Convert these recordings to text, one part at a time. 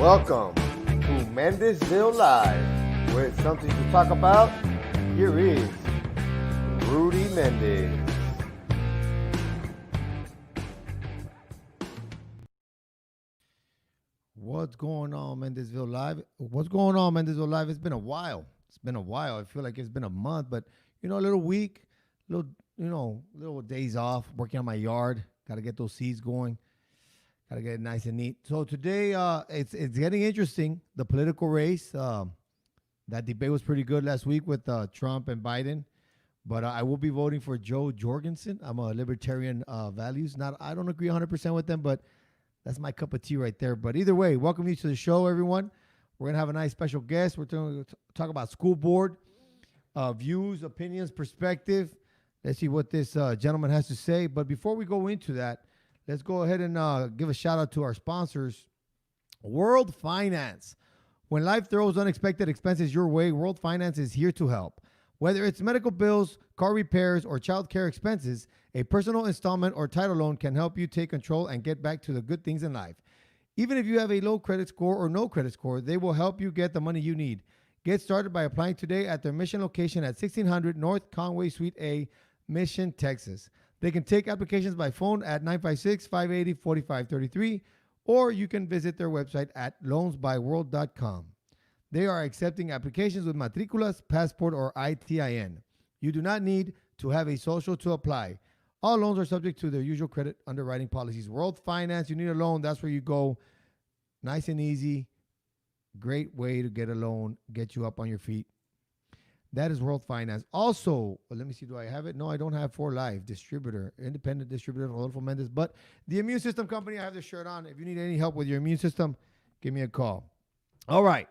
Welcome to Mendezville Live, where it's something to talk about. Here is Rudy Mendez. What's going on, Mendezville Live? What's going on, Mendezville Live? It's been a while. It's been a while. I feel like it's been a month, but a little week, little days off, working on my yard. Got to get those seeds going. Got to get it nice and neat. So today, it's getting interesting. The political race. That debate was pretty good last week with Trump and Biden. But I will be voting for Joe Jorgensen. I'm a libertarian values. I don't agree 100% with them, but that's my cup of tea right there. But either way, welcome you to the show, everyone. We're going to have a nice special guest. We're going to talk about school board views, opinions, perspective. Let's see what this gentleman has to say. But before we go into that, let's go ahead and give a shout out to our sponsors. World Finance. When life throws unexpected expenses your way, World Finance is here to help. Whether it's medical bills, car repairs, or child care expenses, a personal installment or title loan can help you take control and get back to the good things in life. Even if you have a low credit score or no credit score, they will help you get the money you need. Get started by applying today at their Mission location at 1600 North Conway Suite A, Mission, Texas. They can take applications by phone at 956-580-4533, or you can visit their website at loansbyworld.com. They are accepting applications with matriculas, passport, or ITIN. You do not need to have a social to apply. All loans are subject to their usual credit underwriting policies. World Finance, you need a loan, that's where you go. Nice and easy. Great way to get a loan, get you up on your feet. That is World Finance. Also, let me see, do I have it? No, I don't have For Life distributor, independent distributor, Rodolfo Mendez. But the Immune System Company, I have this shirt on. If you need any help with your immune system, give me a call. All right.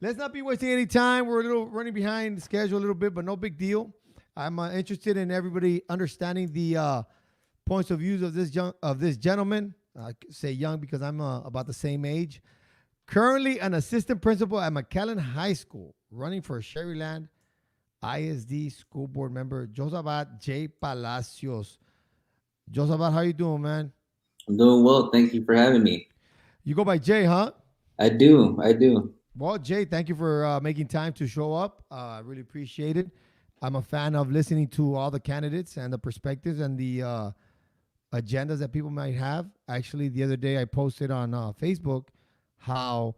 Let's not be wasting any time. We're a little running behind the schedule a little bit, but no big deal. I'm interested in everybody understanding the points of views of this gentleman. I say young because I'm about the same age. Currently an assistant principal at McAllen High School, running for Sherryland ISD school board member, Josabat J. Palacios. Josabat, how you doing, man? I'm doing well. Thank you for having me. You go by Jay, huh? I do. Well, Jay, thank you for making time to show up. I really appreciate it. I'm a fan of listening to all the candidates and the perspectives and the agendas that people might have. Actually, the other day I posted on Facebook how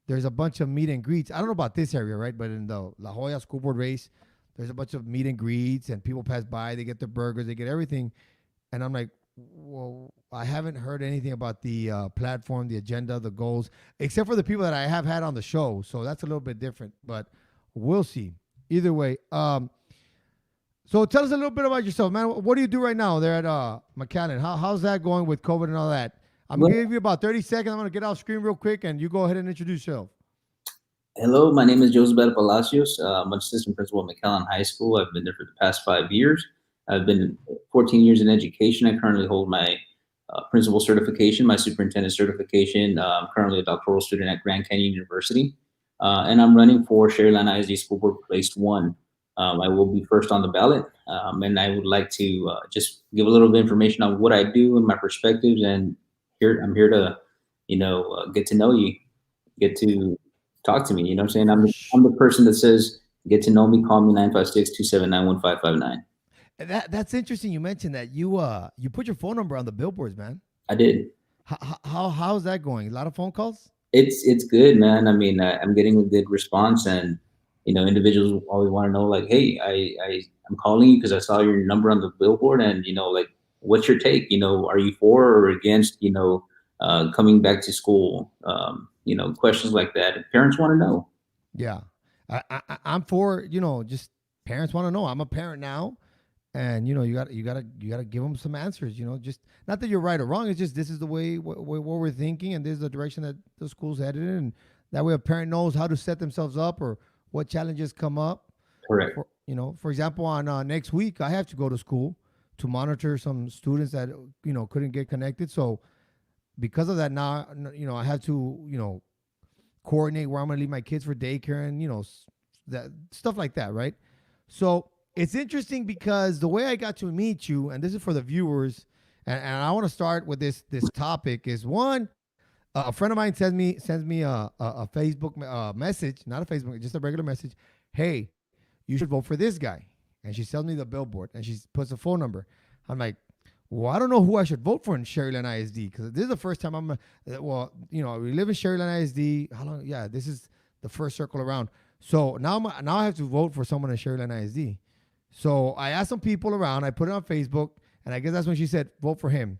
there's a bunch of meet and greets. I don't know about this area, right? But in the La Jolla school board race, there's a bunch of meet and greets and people pass by. They get their burgers. They get everything. And I'm like, well, I haven't heard anything about the platform, the agenda, the goals, except for the people that I have had on the show. So that's a little bit different, but we'll see. Either way. So tell us a little bit about yourself, man. What do you do right now there at McAllen? How's that going with COVID and all that? I'm going to give you about 30 seconds. I'm going to get off screen real quick, and you go ahead and introduce yourself. Hello, my name is Joseph Palacios. I'm an assistant principal at McAllen High School. I've been there for the past 5 years. I've been 14 years in education. I currently hold my principal certification, my superintendent certification. I'm currently a doctoral student at Grand Canyon University, and I'm running for Sherryland ISD School Board Place 1. I will be first on the ballot, and I would like to just give a little bit of information on what I do and my perspectives. And I'm here to, get to know you, get to talk to me. You know what I'm saying? I'm the person that says, get to know me, call me 956-279-1559. That's interesting. You mentioned that you put your phone number on the billboards, man. I did. How's that going? A lot of phone calls? It's good, man. I mean, I'm getting a good response, and individuals always want to know, like, hey, I'm calling you because I saw your number on the billboard, and like, what's your take? Are you for or against? Coming back to school? Questions like that. Parents want to know. Yeah, I'm for. Just parents want to know. I'm a parent now. And you gotta give them some answers. Just not that you're right or wrong. It's just this is the way what we're thinking, and this is the direction that the school's headed in. And that way, a parent knows how to set themselves up or what challenges come up. Correct. For example, on next week, I have to go to school to monitor some students that couldn't get connected. So because of that, now I have to coordinate where I'm gonna leave my kids for daycare and that stuff like that, right? So. It's interesting because the way I got to meet you, and this is for the viewers, and I want to start with this topic, is one, a friend of mine sends me a Facebook message, not a Facebook, just a regular message. Hey, you should vote for this guy. And she sells me the billboard and she puts a phone number. I'm like, well, I don't know who I should vote for in Sherryland ISD because this is the first time well, we live in Sherryland ISD. How long? Yeah, this is the first circle around. So now I have to vote for someone in Sherryland ISD. So I asked some people around. I put it on Facebook, and I guess that's when she said vote for him.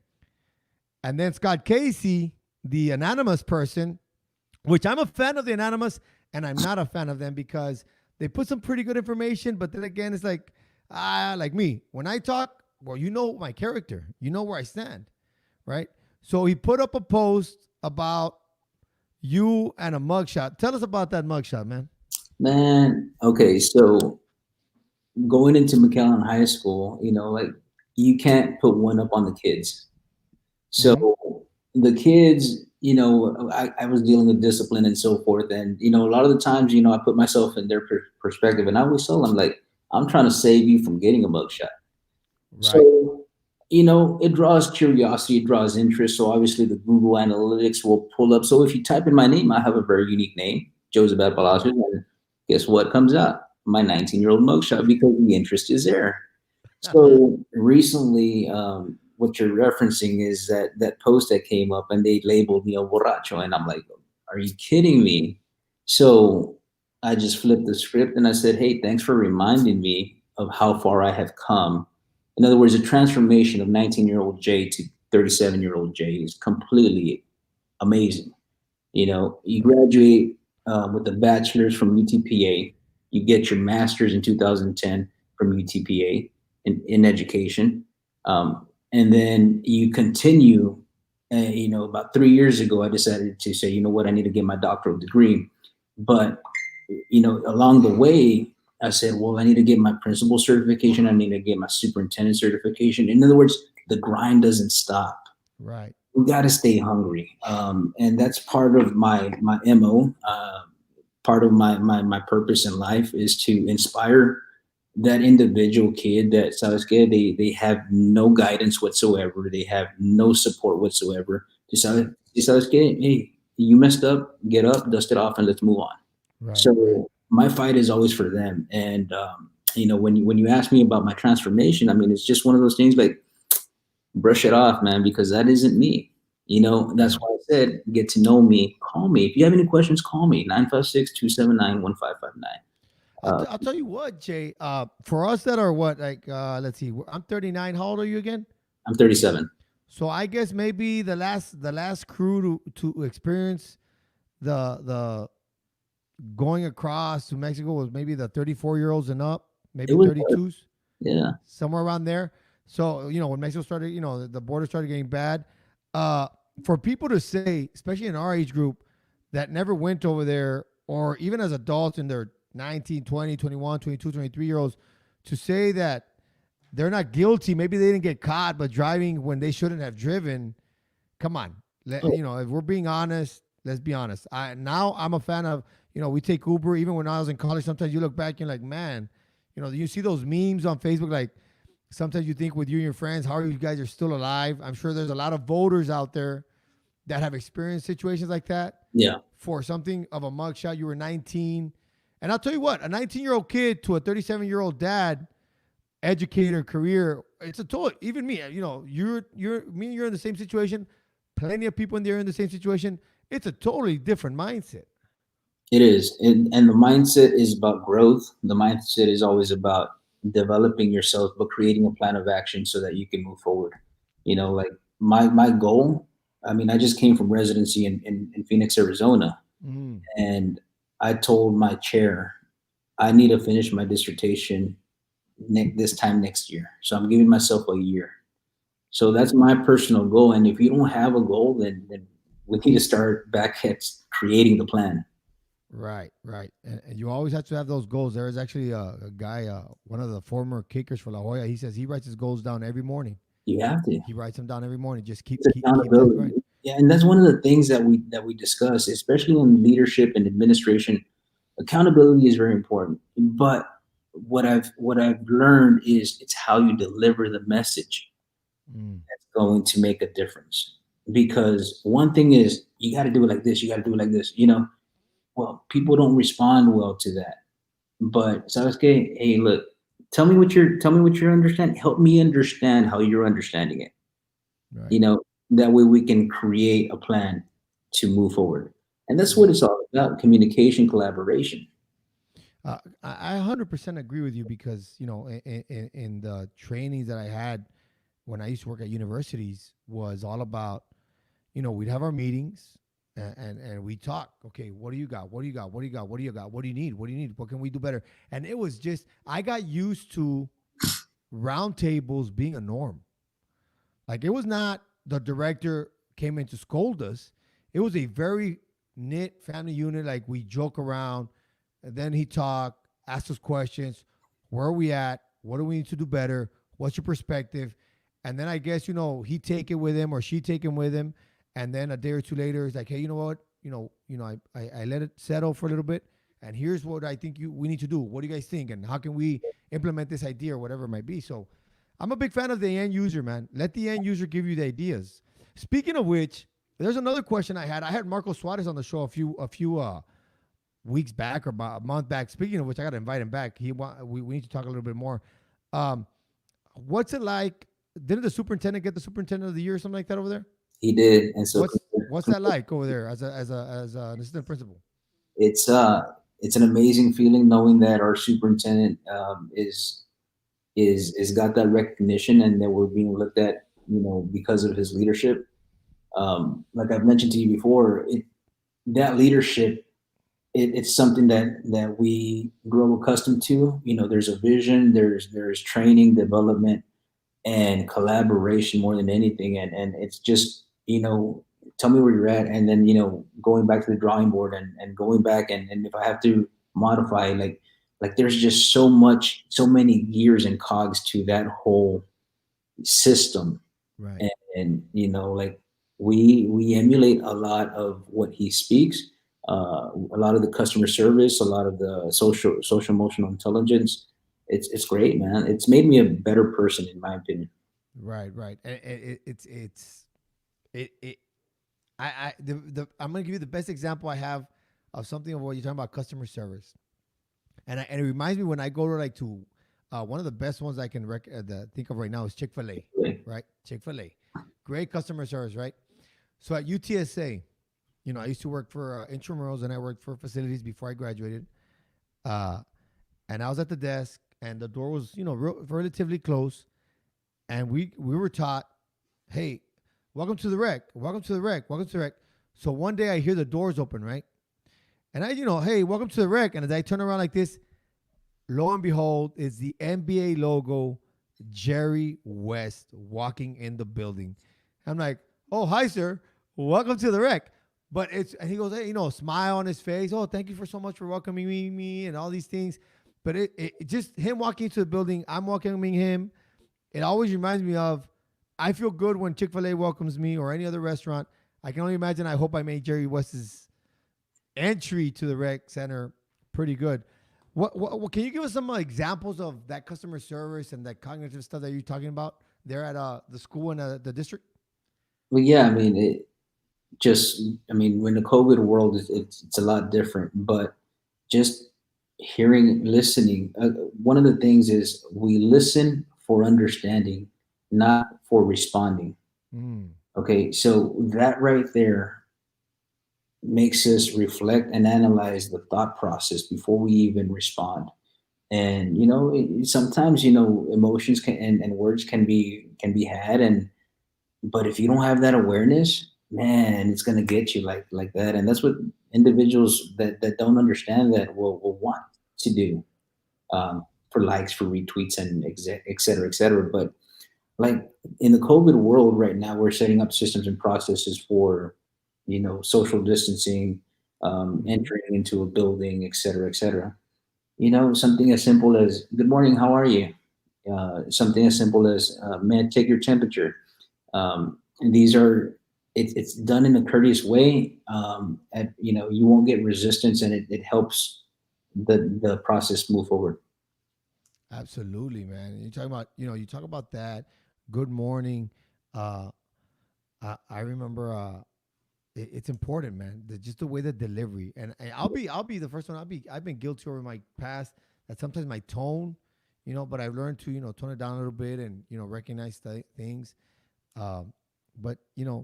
And then Scott Casey, the anonymous person, which I'm a fan of the anonymous, and I'm not a fan of them because they put some pretty good information. But then again, it's like me when I talk. Well, you know my character. You know where I stand, right? So he put up a post about you and a mugshot. Tell us about that mugshot, man. Man, okay, so going into McAllen High School, like you can't put one up on the kids. Mm-hmm. So the kids, I was dealing with discipline and so forth. And, a lot of the times, I put myself in their perspective and I always tell them, like, I'm trying to save you from getting a mugshot. Right. So, it draws curiosity, it draws interest. So obviously the Google Analytics will pull up. So if you type in my name, I have a very unique name, Joseph Palacios. And guess what comes out? My 19-year-old mugshot because the interest is there. So recently, what you're referencing is that post that came up and they labeled me a borracho. And I'm like, are you kidding me? So I just flipped the script and I said, hey, thanks for reminding me of how far I have come. In other words, the transformation of 19-year-old Jay to 37-year-old Jay is completely amazing. You graduate with a bachelor's from UTPA. You get your master's in 2010 from UTPA in education. And then you continue, about 3 years ago, I decided to say, you know what, I need to get my doctoral degree. But, along the way, I said, well, I need to get my principal certification. I need to get my superintendent certification. In other words, the grind doesn't stop. Right. We got to stay hungry. And that's part of my MO. Part of my purpose in life is to inspire that individual kid that they have no guidance whatsoever. They have no support whatsoever. Hey, you messed up, get up, dust it off, and let's move on. Right. So my fight is always for them. And, when you ask me about my transformation, I mean, it's just one of those things like brush it off, man, because that isn't me. That's why I said, get to know me, call me. If you have any questions, call me, 956-279-1559. I'll tell you what, Jay. For us that are let's see, I'm 39. How old are you again? I'm 37. So I guess maybe the last crew to experience the going across to Mexico was maybe the 34-year-olds and up, maybe 32s. Yeah, somewhere around there. So when Mexico started, the border started getting bad. For people to say, especially in our age group, that never went over there, or even as adults in their 19, 20, 21, 22, 23-year-olds, to say that they're not guilty, maybe they didn't get caught, but driving when they shouldn't have driven. Come on. If we're being honest, let's be honest. Now I'm a fan of, we take Uber. Even when I was in college, sometimes you look back and you're like, man, you see those memes on Facebook, like sometimes you think with you and your friends, how are you guys are still alive? I'm sure there's a lot of voters out there that have experienced situations like that. Yeah. For something of a mugshot, you were 19. And I'll tell you what, a 19-year-old kid to a 37-year-old dad, educator, career, it's a total, even me, you're in the same situation. Plenty of people in there in the same situation. It's a totally different mindset. It is. And the mindset is about growth. The mindset is always about developing yourself, but creating a plan of action so that you can move forward. Like my goal, I mean, I just came from residency in Phoenix, Arizona. Mm. And I told my chair, I need to finish my dissertation this time next year. So I'm giving myself a year. So that's my personal goal. And if you don't have a goal, then we need to start back at creating the plan. Right. And you always have to have those goals. There is actually a guy, one of the former kickers for La Jolla. He says he writes his goals down every morning. You have to. He writes them down every morning. Just keep accountability. right. Yeah, and that's one of the things that we discuss, especially in leadership and administration. Accountability is very important. But what I've learned is it's how you deliver the message that's going to make a difference. because one thing is you got to do it like this, you got to do it like this, you know. Well, people don't respond well to that. But Sasuke, hey, look, tell me what you're understanding. Help me understand how you're understanding it. Right. You know, that way we can create a plan to move forward. And that's what Yeah. it's all about: communication, collaboration. I 100% agree with you because, in the trainings that I had when I used to work at universities was all about, we'd have our meetings and we talk. Okay, what do you got? What do you got? What do you got? What do you got? What do you need? What do you need? What can we do better? And it was just, I got used to roundtables being a norm. Like it was not the director came in to scold us. It was a very knit family unit. Like we joke around, and then he talked, asked us questions. Where are we at? What do we need to do better? What's your perspective? And then I guess he take it with him or she take him with him, and then a day or two later, it's like, hey, you know what? I let it settle for a little bit, and here's what I think we need to do. What do you guys think? And how can we implement this idea or whatever it might be? So I'm a big fan of the end user, man. Let the end user give you the ideas. Speaking of which, there's another question I had. I had Marco Suarez on the show a few weeks back or about a month back. Speaking of which, I got to invite him back. We need to talk a little bit more. Um, what's it like? Didn't the superintendent get the superintendent of the year or something like that over there? He did, and so What's that like over there as an assistant principal? it's uh it's an amazing feeling knowing that our superintendent is got that recognition and that we're being looked at, you know, because of his leadership. Like I've mentioned to you before, that leadership, it's something that we grow accustomed to. You know, there's a vision, there's training, development, and collaboration more than anything. And it's just, you know, tell me where you're at, and then, you know, going back to the drawing board and going back, and if I have to modify, like there's just so many gears and cogs to that whole system. Right. And you know, like we emulate a lot of what he speaks, a lot of the customer service, a lot of the social emotional intelligence. It's great, man. It's made me a better person, in my opinion. Right. Right. And it I'm gonna give you the best example I have of something of what you're talking about customer service. And it reminds me when I go to one of the best ones I can think of right now is Chick-fil-A, right? Chick-fil-A, great customer service, right? So at UTSA, I used to work for intramurals and I worked for facilities before I graduated. Uh, and I was at the desk and the door was relatively close, and we were taught, hey, welcome to the rec, welcome to the rec, welcome to the rec. So one day I hear the doors open, right? And hey, welcome to the rec. And as I turn around like this, lo and behold, it's the NBA logo, Jerry West, walking in the building. I'm like, oh, hi, sir. Welcome to the rec. And he goes, hey, smile on his face. Oh, thank you for so much for welcoming me and all these things. But it just him walking into the building, I'm welcoming him. It always reminds me of, I feel good when Chick-fil-A welcomes me or any other restaurant. I can only imagine, I hope I made Jerry West's entry to the rec center pretty good. What can you give us some examples of that customer service and that cognitive stuff that you're talking about there at the school and the district? Well, yeah, I mean, I mean, when the COVID world it's a lot different, but just listening. One of the things is we listen for understanding, not for responding. Mm, Okay, so that right there makes us reflect and analyze the thought process before we even respond. And you know, sometimes, you know, emotions and words can be had, and but if you don't have that awareness, man, it's gonna get you like that. And that's what individuals that don't understand that will want to do, for likes, for retweets, and et cetera, et cetera. But like in the COVID world right now, we're setting up systems and processes for, you know, social distancing, mm-hmm. entering into a building, et cetera, et cetera. You know, something as simple as "Good morning, how are you?" Something as simple as "May I take your temperature?" And these are it's done in a courteous way. And you know, you won't get resistance, and it helps the process move forward. Absolutely, man. You talk about that. Good morning. Uh, I remember it's important, man. Just the way the delivery, and I'll be the first one. I've been guilty over my past that sometimes my tone, but I've learned to tone it down a little bit and recognize things. Um, but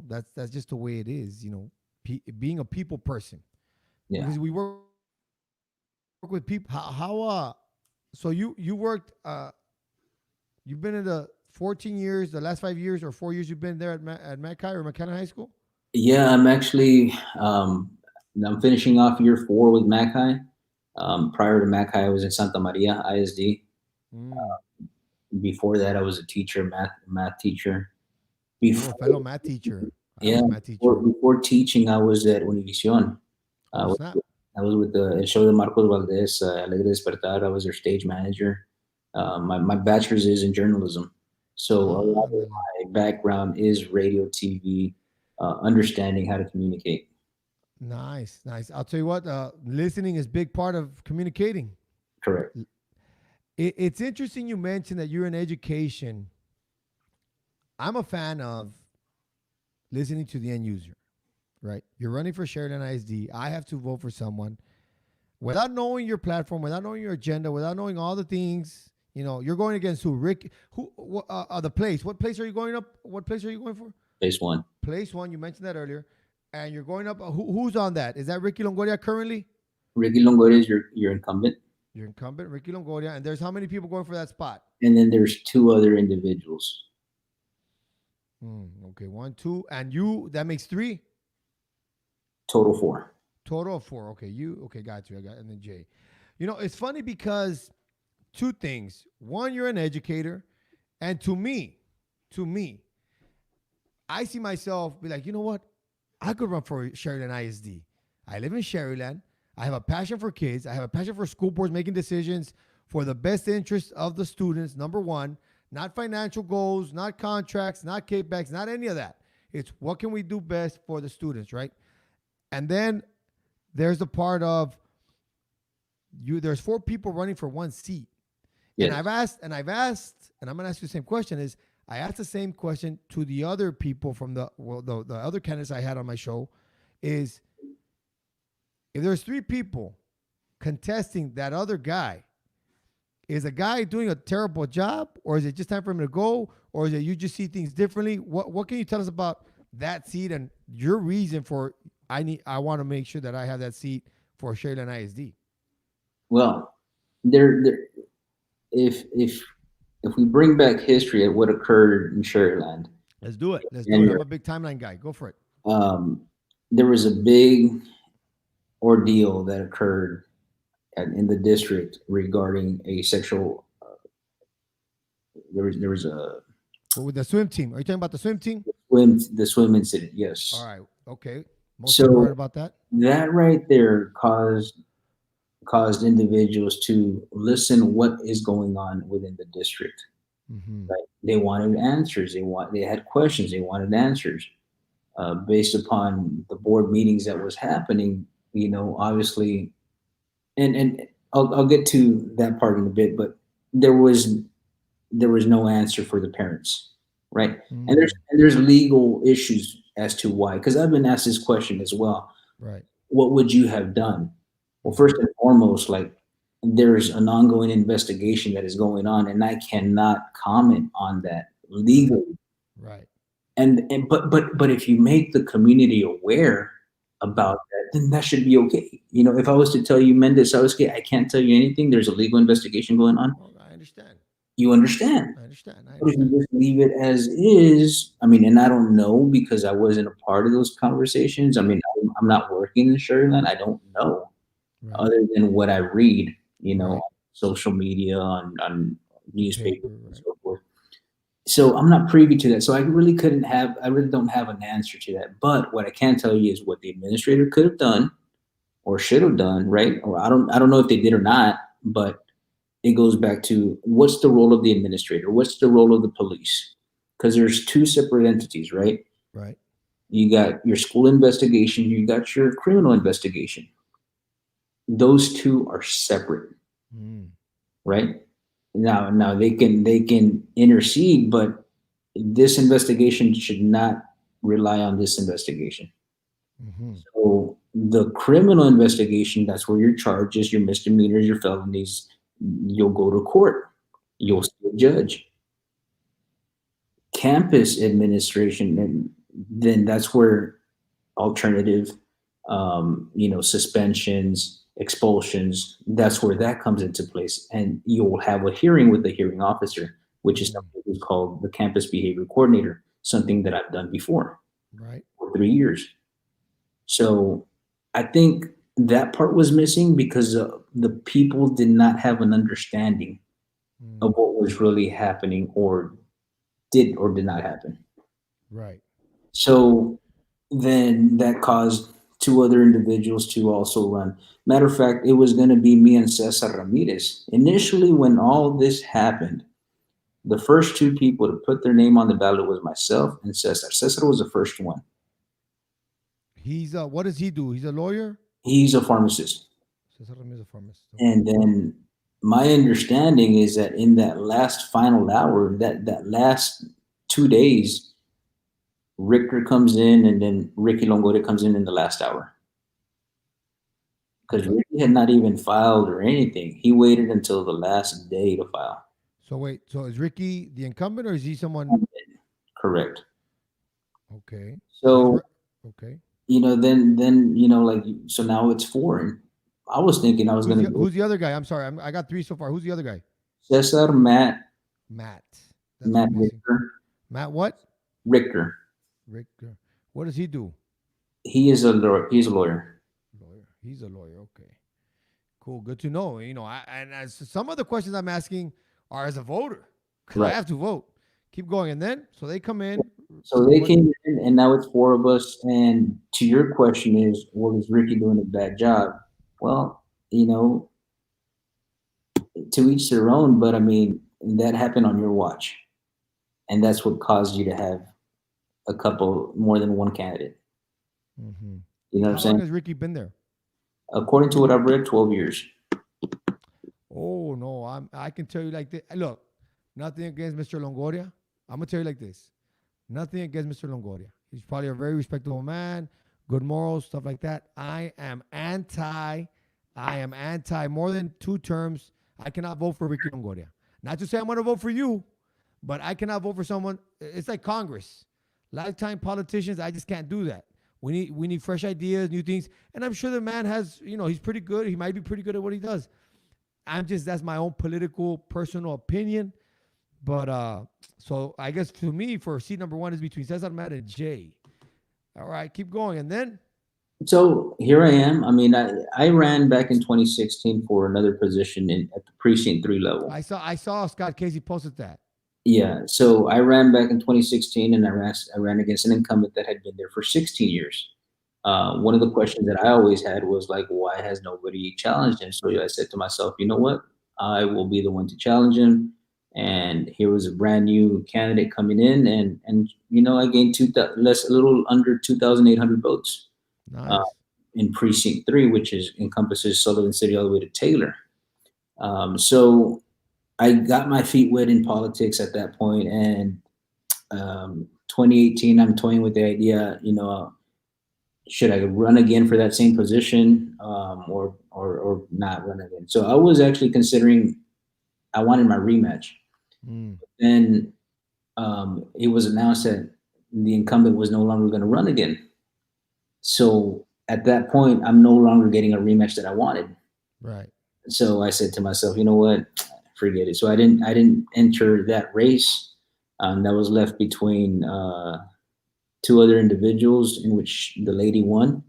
that's just the way it is. Being a people person Yeah. because we work with people. So you worked. You've been in the 14 years, the last 5 years or 4 years you've been there at Mackay or McKenna High School. Yeah, I'm actually I'm finishing off year 4 with Mackay. Prior to Mackay, I was in Santa Maria ISD. Mm. Before that, I was a teacher, math teacher. Oh, a fellow math teacher. I Yeah, was a math teacher. before teaching, I was at Univision. Oh snap! I was with the El Show de Marcos Valdez, Alegre Despertar. I was their stage manager. My bachelor's is in journalism. So a lot of Man. my background is radio, TV, understanding how to communicate. Nice, nice. I'll tell you what. Listening is a big part of communicating. Correct. It's interesting you mentioned that you're in education. I'm a fan of listening to the end user. Right? You're running for Sheridan ISD. I have to vote for someone without knowing your platform, without knowing your agenda, without knowing all the things. You're going against who? Rick? Who? The place? What place are you going up? What place are you going for? Phase 1. Place 1. You mentioned that earlier, and you're going up. Who's on that? Is that Ricky Longoria currently? Ricky Longoria is your incumbent. Your incumbent, Ricky Longoria, and there's how many people going for that spot? And then there's 2 other individuals. Okay, 1, 2, and you. That makes 3. Total 4. Total of 4. Okay, got you. I got, and then Jay. It's funny because 2 things. One, you're an educator, and to me, I see myself be like, you know what? I could run for Sheridan ISD. I live in Sheridan. I have a passion for kids. I have a passion for school boards making decisions for the best interest of the students. Number 1, not financial goals, not contracts, not kickbacks, not any of that. It's what can we do best for the students, right? And then there's the part of there's 4 people running for 1 seat. Yes. And I've asked, and I'm going to ask you the same question I asked the same question to the other people from the other candidates I had on my show is if there's 3 people contesting that other guy, is a guy doing a terrible job or is it just time for him to go or is it you just see things differently? What can you tell us about that seat and your reason for I want to make sure that I have that seat for Sheridan ISD. Well, if we bring back history at what occurred in Sherryland, let's do it. I'm a big timeline guy. Go for it. There was a big ordeal that occurred in the district regarding a sexual. There was a. What with the swim team? Are you talking about the swim team? The swim incident. Yes. All right. Okay. Most people heard about that. That right there caused individuals to listen what is going on within the district. Mm-hmm. Right? They wanted answers. They had questions. They wanted answers based upon the board meetings that was happening. Obviously, and I'll get to that part in a bit. But there was no answer for the parents, right? Mm-hmm. And there's legal issues as to why, because I've been asked this question as well. Right. What would you have done? Well, first and foremost, like there's an ongoing investigation that is going on, and I cannot comment on that legally. Right. But if you make the community aware about that, then that should be okay. If I was to tell you, Mendezville, I can't tell you anything. There's a legal investigation going on. Well, I understand. You understand? I understand. But if you just leave it as is, and I don't know because I wasn't a part of those conversations. I'm not working in Sherryland. I don't know, right, other than what I read, right, on social media, on newspapers, right, and so forth. So I'm not privy to that. So I really don't have an answer to that. But what I can tell you is what the administrator could have done or should have done, right? Or I don't know if they did or not, but it goes back to what's the role of the administrator? What's the role of the police? Because there's 2 separate entities, right? Right. You got your school investigation, you got your criminal investigation. Those 2 are separate, right? Now they can intercede, but this investigation should not rely on this investigation. Mm-hmm. So the criminal investigation, that's where your charges, your misdemeanors, your felonies, you'll go to court. You'll Right. see a judge. Campus administration, and then that's where alternative, suspensions, expulsions, that's where that comes into place. And you'll have a hearing with the hearing officer, which is Mm. something that's called the campus behavior coordinator, something that I've done before Right. for 3 years. So I think that part was missing because the people did not have an understanding of Mm. what was really happening or did or did not happen. Right. So then that caused two other individuals to also run. Matter of fact, it was going to be me and Cesar Ramirez. Initially, when all this happened, the first two people to put their name on the ballot was myself and Cesar. Cesar was the first one. He's what does he do? He's a lawyer? He's a pharmacist. Cesar Ramirez is a pharmacist. Okay. And then my understanding is that in that last final hour, that last 2 days, Richter comes in and then Ricky Longoria comes in the last hour. Because Okay. Ricky had not even filed or anything. He waited until the last day to file. So wait, so is Ricky the incumbent or is he someone? Correct. Okay. So he's So okay. like so now it's four. And I was thinking I was gonna go Who's the other guy? I'm sorry, I got three so far. Who's the other guy? Cesar, Matt. That's what Matt I'm missing. Richter, Matt what? Richter. Rick. What does he do? He is a lawyer. He's a lawyer. Lawyer. He's a lawyer. Okay. Cool. Good to know. And as some of the questions I'm asking are as a voter because I Right. have to vote. Keep going, and then so they come in. So they What? came in, and now it's four of us. And to your question is, well, is Ricky doing a bad job? Well, to each their own. But I mean, that happened on your watch, and that's what caused you to have a couple more than one candidate. Mm-hmm. You know what I'm How long saying? has Ricky been there? According to what I've read, 12 years. Oh no, I can tell you like this. Look, nothing against Mr. Longoria. I'm gonna tell you like this. Nothing against Mr. Longoria. He's probably a very respectable man, good morals, stuff like that. I am anti. More than 2 terms. I cannot vote for Ricky Longoria. Not to say I'm gonna vote for you, but I cannot vote for someone. It's like Congress, lifetime politicians. I just can't do that. We need fresh ideas, new things, and I'm sure the man has. He's pretty good. He might be pretty good at what he does. That's my own political personal opinion. But so I guess to me, for seat number one is between Cesar Matt and Jay. All right, keep going. And then So here I am. I mean, I ran back in 2016 for another position at the precinct 3 level. I saw Scott Casey posted that. Yeah. So I ran back in 2016 and I ran against an incumbent that had been there for 16 years. One of the questions that I always had was like, why has nobody challenged him? So I said to myself, you know what? I will be the one to challenge him. And here was a brand new candidate coming in, and I gained a little under 2,800 votes uh, Nice. in precinct 3, which encompasses Sullivan City all the way to Taylor. So I got my feet wet in politics at that point, and 2018, I'm toying with the idea, should I run again for that same position, or not run again? So I was actually considering. I wanted my rematch. Mm, Then it was announced that the incumbent was no longer going to run again. So at that point, I'm no longer getting a rematch that I wanted. right. So I said to myself, you know what, forget it. So I didn't enter that race. That was left between two other individuals, in which the lady won.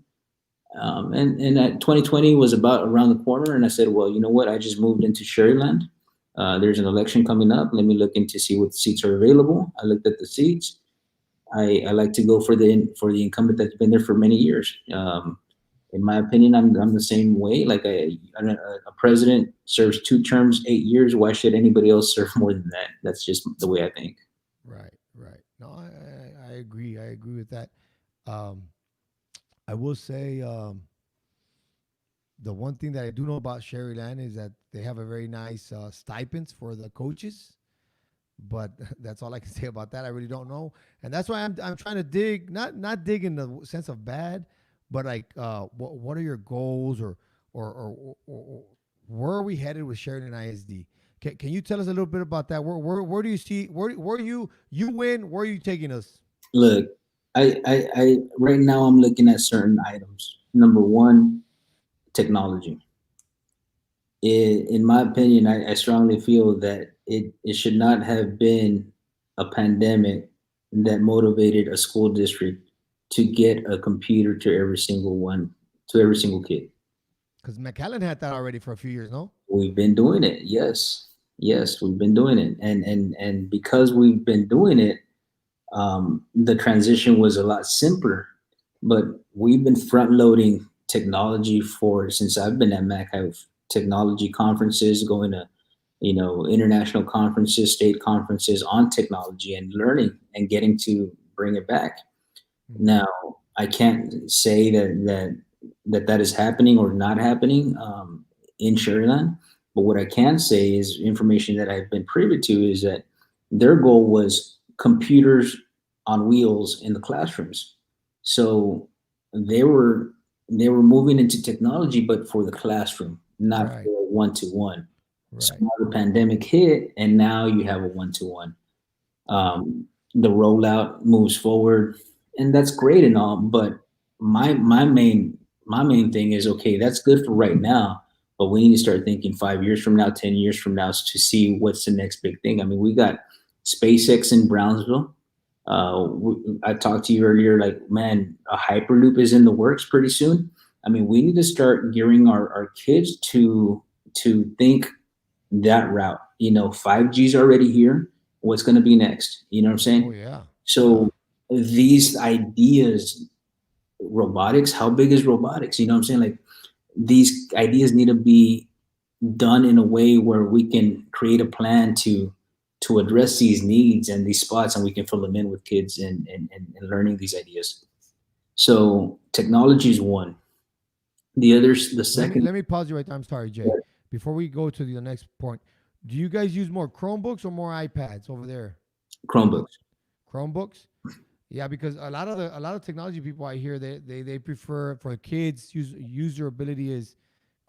And at 2020 was about around the corner, and I said, well, you know what? I just moved into Sherryland. There's an election coming up. Let me look into see what seats are available. I looked at the seats. I like to go for the incumbent that's been there for many years. In my opinion, I'm the same way. Like a president serves 2 terms, 8 years. Why should anybody else serve more than that? That's just the way I think. Right. Right. No, I agree. I agree with that. Um, I will say the one thing that I do know about Sherryland is that they have a very nice stipends for the coaches. but that's all I can say about that. I really don't know, and that's why I'm trying to dig, not dig in the sense of bad, but like what are your goals, or where are we headed with Sheridan ISD? Can you tell us a little bit about that? Where do you see where you win? Where are you taking us? Look, I right now I'm looking at certain items. Number one, technology. In my opinion, I strongly feel that it should not have been a pandemic that motivated a school district to get a computer to every single one, to every single kid. Because McAllen had that already for a few years, no? We've been doing it. Yes. Yes, we've been doing it. And because we've been doing it, the transition was a lot simpler. But we've been front loading technology for since I've been at Mac. I've technology conferences, going to international conferences, state conferences on technology and learning and getting to bring it back. Now, I can't say that is happening or not happening in Suriname, but what I can say is information that I've been privy to is that their goal was computers on wheels in the classrooms. So they were moving into technology, but for the classroom, not Right. for one-to-one. So Right. now the pandemic hit, and now you have a one-to-one. The rollout moves forward, and that's great and all. But my main thing is okay. That's good for right now, but we need to start thinking 5 years from now, 10 years from now, to see what's the next big thing. I mean, we got SpaceX in Brownsville. I talked to you earlier, like, man, a hyperloop is in the works pretty soon. I mean, we need to start gearing our kids to think that route. 5G is already here. What's going to be next? You know what I'm Oh saying? yeah. Yeah. So these ideas, robotics, how big is robotics? You know what I'm saying? Like, these ideas need to be done in a way where we can create a plan to address these needs and these spots, and we can fill them in with kids and learning these ideas. So technology is one. The second, Let me pause you right there. I'm sorry, Jay. Before we go to the next point, do you guys use more Chromebooks or more iPads over there? Chromebooks. Chromebooks? Yeah, because a lot of technology people I hear they prefer for kids user ability is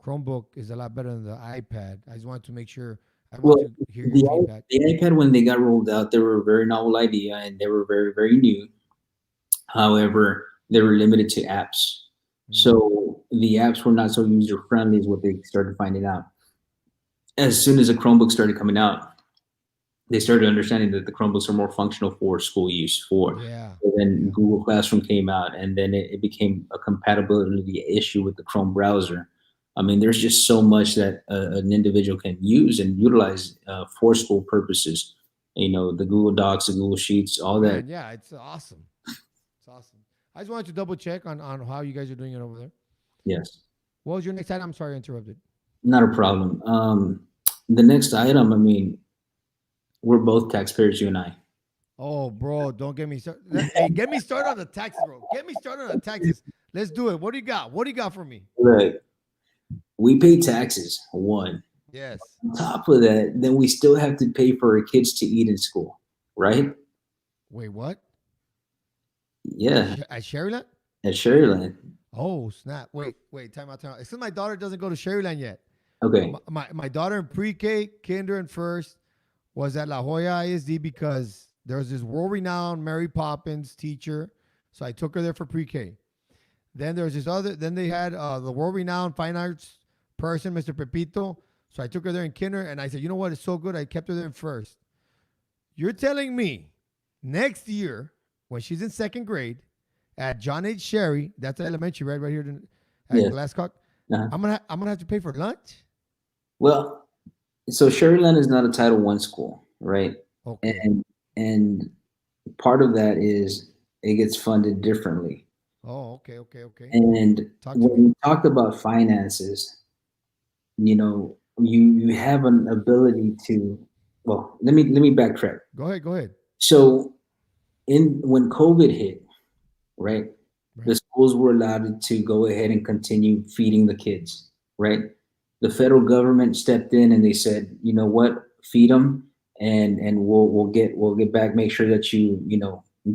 Chromebook is a lot better than the iPad. I just wanted to make sure I want Well, to hear your the feedback. the iPad, when they got rolled out, they were a very novel idea and they were very, very new. However, they were limited to apps. Mm, So the apps were not so user friendly, is what they started finding out. As soon as the Chromebook started coming out, they started understanding that the Chromebooks are more functional for school use. yeah, And then yeah. Google Classroom came out, and then it became a compatibility issue with the Chrome browser. I mean, there's just so much that an individual can use and utilize for school purposes. The Google Docs, the Google Sheets, all that. Man, yeah, it's awesome. It's awesome. I just wanted to double check on how you guys are doing it over there. Yes, What was your next item? I'm sorry I interrupted. not a problem. The next item, I mean, we're both taxpayers, you and I. Oh, bro, don't get me started. Hey, get me started on the taxes, bro. Get me started on the taxes. Let's do it. What do you got? What do you got for me? Right. We pay taxes, one. Yes. On top of that, then we still have to pay for our kids to eat in school, right? Wait, what? Yeah, At Sherryland? at Sherryland. Oh, snap. Wait, time out, time out. Since my daughter doesn't go to Sherryland yet. Okay. My daughter in pre-K, kinder, and first was at La Jolla ISD because there was this world-renowned Mary Poppins teacher. So I took her there for pre-K. Then there was this other, then they had the world-renowned fine arts person, Mr. Pepito. So I took her there in kinder, and I said, you know what? It's so good. I kept her there in first. You're telling me next year, when she's in second grade, at John H. Sherry, that's elementary, right here at Yes. Glasscock, Uh-huh. I'm gonna have to pay for lunch. Well, so Sherryland is not a Title One school, right? Okay. And part of that is it gets funded differently. Oh, okay. And Talk to me. when we talk about finances, you have an ability to. Well, let me backtrack. Go ahead. So when COVID hit, right? The Right. schools were allowed to go ahead and continue feeding the kids, right? The federal government stepped in and they said, you know what, feed them. and we'll get back, make sure that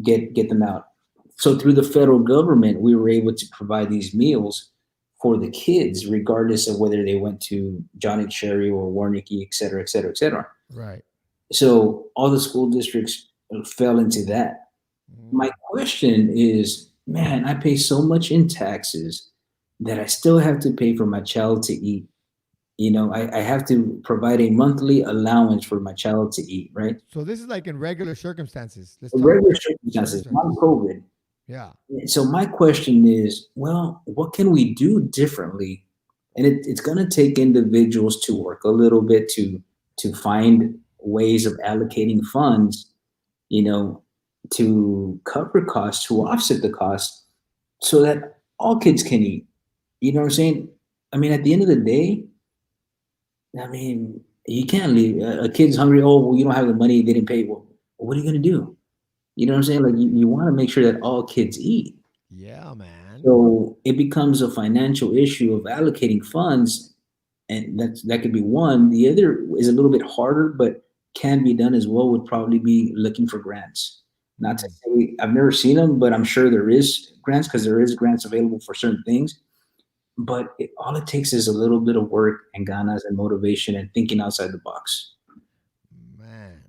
get them out. So through the federal government, we were able to provide these meals for the kids, regardless of whether they went to Johnny Cherry or Warnicki, et cetera, et cetera, et cetera. Right. So all the school districts fell into that. My question is, man, I pay so much in taxes that I still have to pay for my child to eat. I have to provide a monthly allowance for my child to eat, right? So this is like in regular circumstances. Let's talk Regular regular circumstances, not circumstances. COVID. Yeah. So my question is, well, what can we do differently? And it's going to take individuals to work a little bit to find ways of allocating funds, you know, to cover costs, to offset the costs, so that all kids can eat. You know what I'm saying? I mean, at the end of the day, I mean, you can't leave a kid's hungry. Oh, well, you don't have the money. They didn't pay. Well, what are you going to do? You know what I'm saying? Like you want to make sure that all kids eat. Yeah, man. So it becomes a financial issue of allocating funds, and that could be one. The other is a little bit harder, but can be done as well. Would probably be looking for grants. Not to Mm. say I've never seen them, but I'm sure there is grants because there is grants available for certain things. But all it takes is a little bit of work and ganas and motivation and thinking outside the box. Man,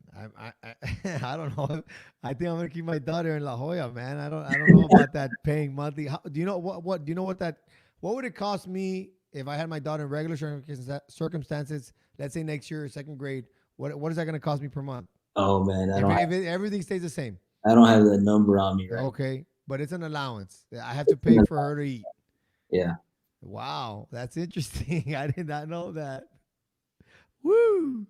I don't know. I think I'm gonna keep my daughter in La Jolla, man. I don't know about that paying monthly. Do you know what do you know what would it cost me if I had my daughter in regular circumstances? Let's say next year, second grade. What is that gonna cost me per month? Oh man, If everything stays the same, I don't have the number on me right. okay. But it's an allowance. I have to pay for her to eat. Yeah. Wow, that's interesting. I did not know that. Woo!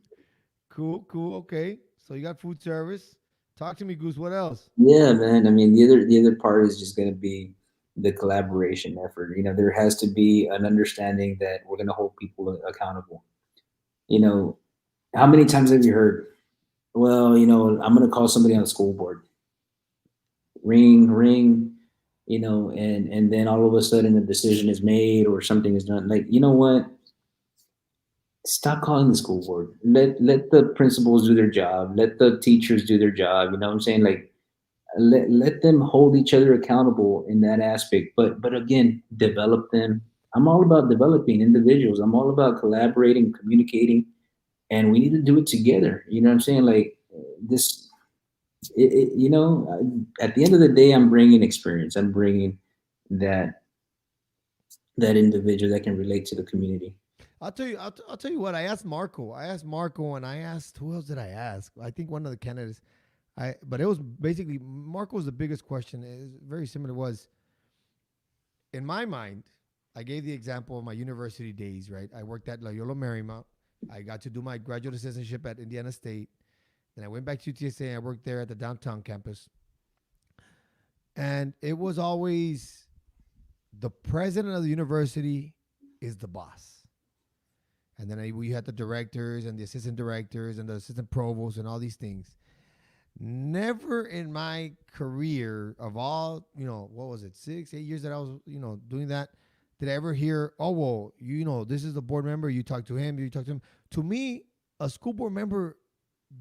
Cool, cool. Okay. So you got food service. Talk to me, Goose. What else? Yeah, man. I mean, the other part is just going to be the collaboration effort. There has to be an understanding that we're going to hold people accountable. You know, how many times have you heard, well, I'm going to call somebody on the school board, ring, ring, and then all of a sudden a decision is made or something is done. Like, you know what? Stop calling the school board. Let the principals do their job. Let the teachers do their job. You know what I'm saying? Like, let them hold each other accountable in that aspect, but again, develop them. I'm all about developing individuals. I'm all about collaborating, communicating, and we need to do it together. You know what I'm saying? Like this at the end of the day, I'm bringing experience. I'm bringing that individual that can relate to the community. I'll tell you. I'll tell you what. I asked Marco. And I asked who else did I ask? I think one of the candidates. But it was basically Marco was the biggest question. It was very similar. Was in my mind, I gave the example of my university days. Right, I worked at Loyola Marymount. I got to do my graduate citizenship at Indiana State. Then I went back to UTSA and I worked there at the downtown campus. And it was always the president of the university is the boss. And then we had the directors and the assistant directors and the assistant provosts and all these things. Never in my career of all, what was it, 6, 8 years that I was, doing that, did I ever hear, oh, well, this is the board member, you talk to him, you talk to him. To me, a school board member,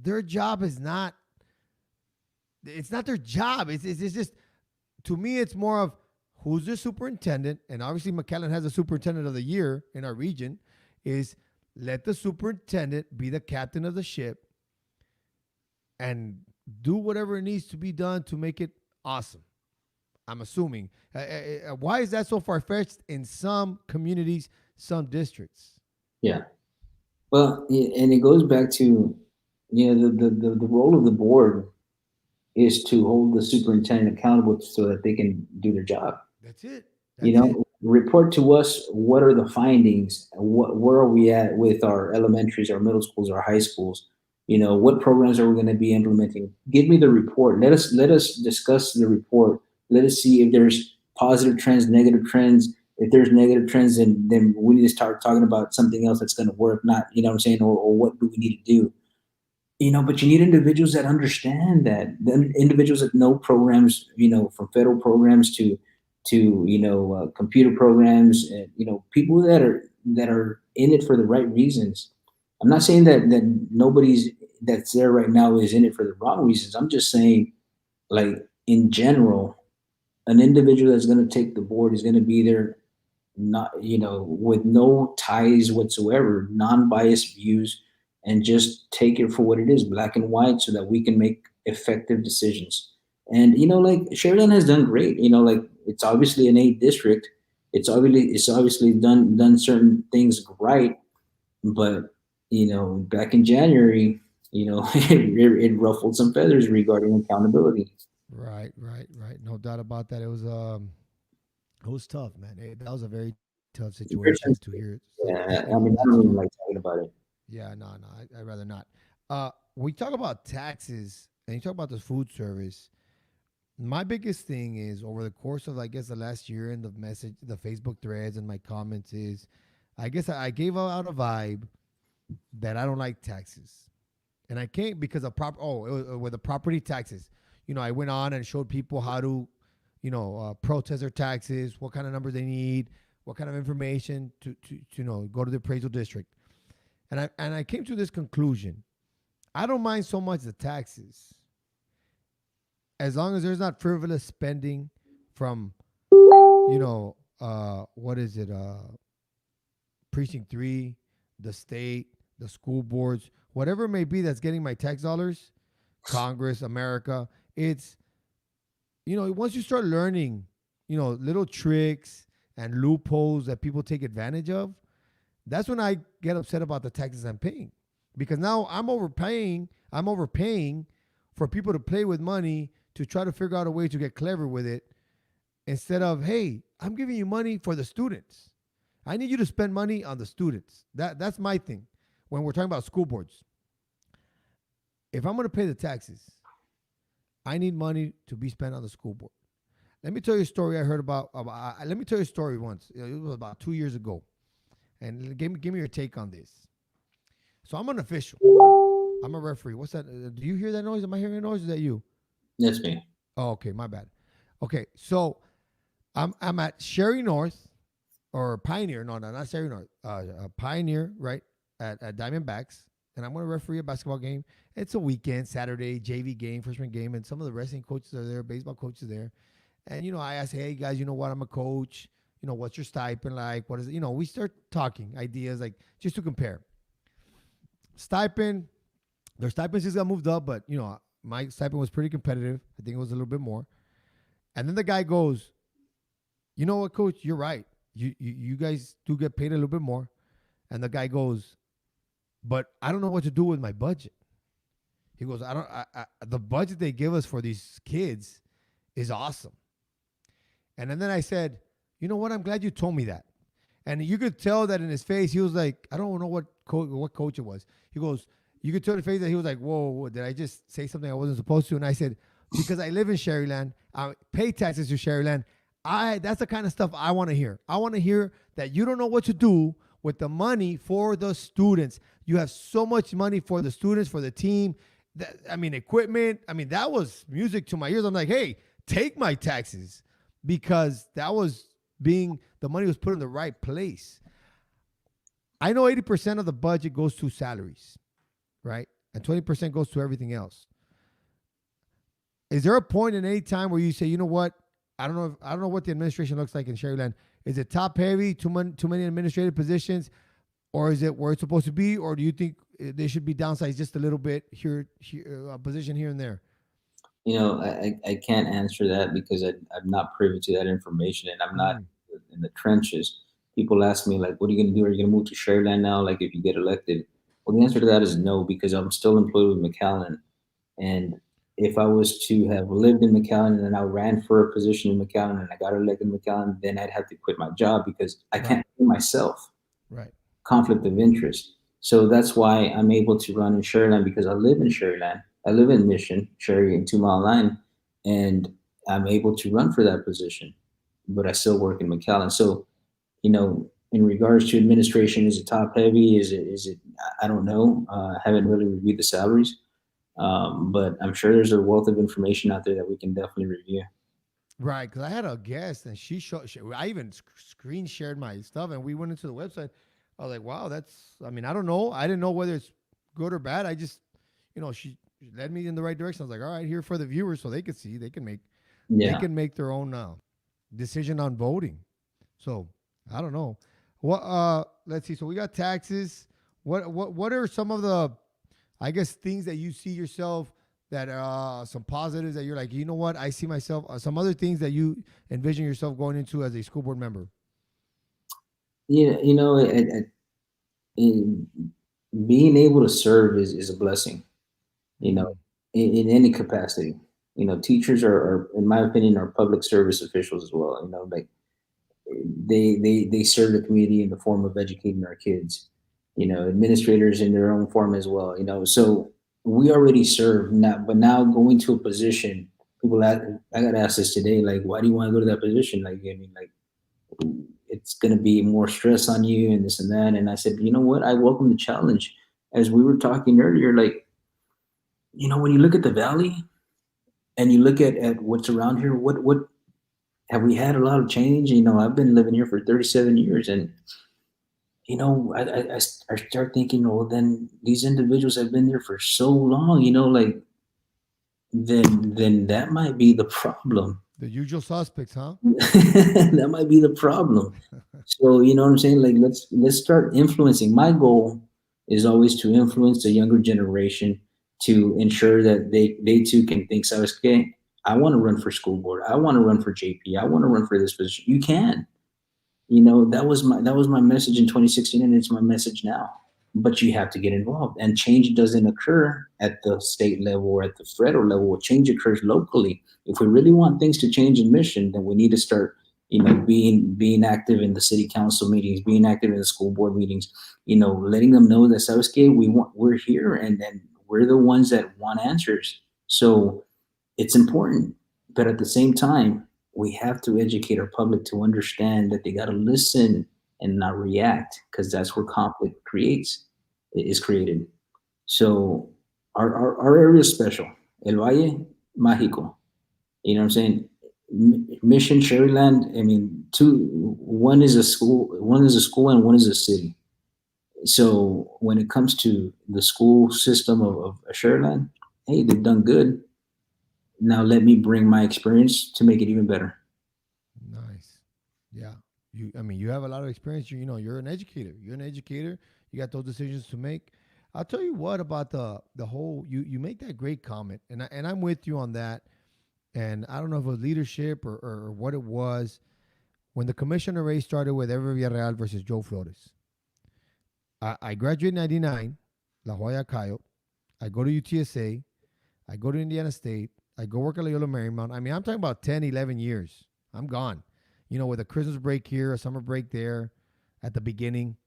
their job is not, it's not their job. It's just, to me, it's more of who's the superintendent. And obviously McAllen has a superintendent of the year in our region, is let the superintendent be the captain of the ship and do whatever needs to be done to make it awesome. I'm assuming. Why is that so far-fetched in some communities, some districts? Yeah. Well, and it goes back to, the role of the board is to hold the superintendent accountable so that they can do their job. That's it. Report to us what are the findings, where are we at with our elementaries, our middle schools, our high schools. What programs are we going to be implementing? Give me the report. Let us discuss the report. Let us see if there's positive trends, negative trends. If there's negative trends, then we need to start talking about something else that's going to work. Not, you know what I'm saying, or what do we need to do? But you need individuals that understand that. The individuals that know programs, from federal programs to computer programs, and people that are in it for the right reasons. I'm not saying that nobody's that's there right now is in it for the wrong reasons. I'm just saying, like in general, an individual that's going to take the board is going to be there, not with no ties whatsoever, non-biased views, and just take it for what it is, black and white, so that we can make effective decisions. And like Sharyland has done great. Like it's obviously an 8 district. It's obviously done certain things right, but back in January, it ruffled some feathers regarding accountability. Right, right, right. No doubt about that. It was tough, man. That was a very tough situation to hear. Yeah, I Hear mean, I that don't even story. like talking about it. Yeah, no, no, I'd rather not. We talk about taxes and you talk about the food service. My biggest thing is over the course of I guess the last year and the Facebook threads and my comments is, I guess I gave out a vibe that I don't like taxes, and I can't because of with the property taxes. I went on and showed people how to, protest their taxes, what kind of numbers they need, what kind of information to go to the appraisal district, and I came to this conclusion. I don't mind so much the taxes as long as there's not frivolous spending from what is it, precinct 3, the state, the school boards, whatever it may be that's getting my tax dollars, Congress, America. It's, once you start learning, little tricks and loopholes that people take advantage of, that's when I get upset about the taxes I'm paying. Because now I'm overpaying for people to play with money to try to figure out a way to get clever with it, instead of, hey, I'm giving you money for the students. I need you to spend money on the students. That's my thing. When we're talking about school boards, if I'm going to pay the taxes, I need money to be spent on the school board. Let me tell you a story I heard about. Let me tell you a story once. It was about 2 years ago, and give me your take on this. So I'm an official. I'm a referee. What's that? Do you hear that noise? Am I hearing a noise? Or is that you? That's me. Oh, okay, my bad. Okay, so I'm at Sherry North or Pioneer. No, no, not Sherry North. Pioneer, right at Diamondbacks, and I'm going to referee a basketball game. It's a weekend, Saturday, JV game, freshman game, and some of the wrestling coaches are there, baseball coaches are there, and I ask, hey guys, you know what? I'm a coach. What's your stipend like? What is it? We start talking ideas like just to compare. Stipend, their stipend just got moved up, but my stipend was pretty competitive. I think it was a little bit more. And then the guy goes, you know what, coach? You're right. You guys do get paid a little bit more. And the guy goes, but I don't know what to do with my budget. He goes, the budget they give us for these kids is awesome. And then I said, you know what? I'm glad you told me that. And you could tell that in his face. He was like, I don't know what coach it was. He goes, you could tell in his face that he was like, whoa, did I just say something I wasn't supposed to? And I said, because I live in Sharyland, I pay taxes to Sharyland. That's the kind of stuff I want to hear. I want to hear that you don't know what to do with the money for the students. You have so much money for the students, for the team. Equipment. That was music to my ears. I'm like, hey, take my taxes, because the money was put in the right place. I know 80% of the budget goes to salaries, right? And 20% goes to everything else. Is there a point in any time where you say, you know what? I don't know what the administration looks like in Sharyland. Is it top heavy, too many administrative positions, or is it where it's supposed to be, or do you think they should be downsized just a little bit here, a position here and there? I can't answer that because I'm not privy to that information, and I'm not in the trenches. People ask me, like, what are you going to do? Are you going to move to Sharyland now, like, if you get elected? Well, the answer to that is no, because I'm still employed with McAllen. And if I was to have lived in McAllen and I ran for a position in McAllen and I got elected in McAllen, then I'd have to quit my job because I can't pay myself. Right. Conflict of interest. So that's why I'm able to run in Sharyland, because I live in Sharyland. I live in Mission, Sherry, and 2 Mile Line, and I'm able to run for that position, but I still work in McAllen. So, in regards to administration, is it top heavy? Is it, I don't know. I haven't really reviewed the salaries, but I'm sure there's a wealth of information out there that we can definitely review. Right, because I had a guest and I even screen shared my stuff and we went into the website. I was like, wow, I don't know. I didn't know whether it's good or bad. I just, she led me in the right direction. I was like, all right, here for the viewers, so they can see, they Yeah. can make their own decision on voting. So I don't know. What let's see. So we got taxes. What are some of the, I guess, things that you see yourself, that some positives that you're like, you know what, I see myself, some other things that you envision yourself going into as a school board member? Yeah, in being able to serve is a blessing, you know, Mm-hmm. in any capacity. Teachers are, in my opinion, are public service officials as well. Like they serve the community in the form of educating our kids. Administrators in their own form as well. So we already serve now, but now going to a position, I got asked this today, like, why do you want to go to that position? Like, I mean, like, it's going to be more stress on you and this and that. And I said, you know what? I welcome the challenge. As we were talking earlier, like, when you look at the valley and you look at what's around here, what have we had a lot of change? I've been living here for 37 years, and I start thinking, well, then these individuals have been there for so long, like, then that might be the problem. The usual suspects, huh? That might be the problem. So you know what I'm saying? Like, let's start influencing. My goal is always to influence the younger generation to ensure that they too can think, so okay, I want to run for school board. I want to run for JP. I want to run for this position. You can. That was my message in 2016, and it's my message now. But you have to get involved, and change doesn't occur at the state level or at the federal level. Change occurs locally. If we really want things to change in Mission, then we need to start, being active in the city council meetings, being active in the school board meetings. Letting them know that, Southgate, we're here, and we're the ones that want answers. So it's important, but at the same time, we have to educate our public to understand that they got to listen and not react, because that's where conflict is created. So our area is special. El Valle, Mágico. You know what I'm saying? Mission, Sherryland. I mean, one is a school, and one is a city. So when it comes to the school system of Sherryland, hey, they've done good. Now let me bring my experience to make it even better. Nice. Yeah. I mean, you have a lot of experience. You're an educator. You're an educator. You got those decisions to make. I'll tell you what about the whole. You make that great comment, and I'm with you on that. And I don't know if it was leadership or what it was when the commissioner race started with Ever Villarreal versus Joe Flores. I graduated in '99, La Jolla Coyote. I go to UTSA. I go to Indiana State. I go work at Loyola Marymount. I mean, I'm talking about 10, 11 years. I'm gone. With a Christmas break here, a summer break there at the beginning.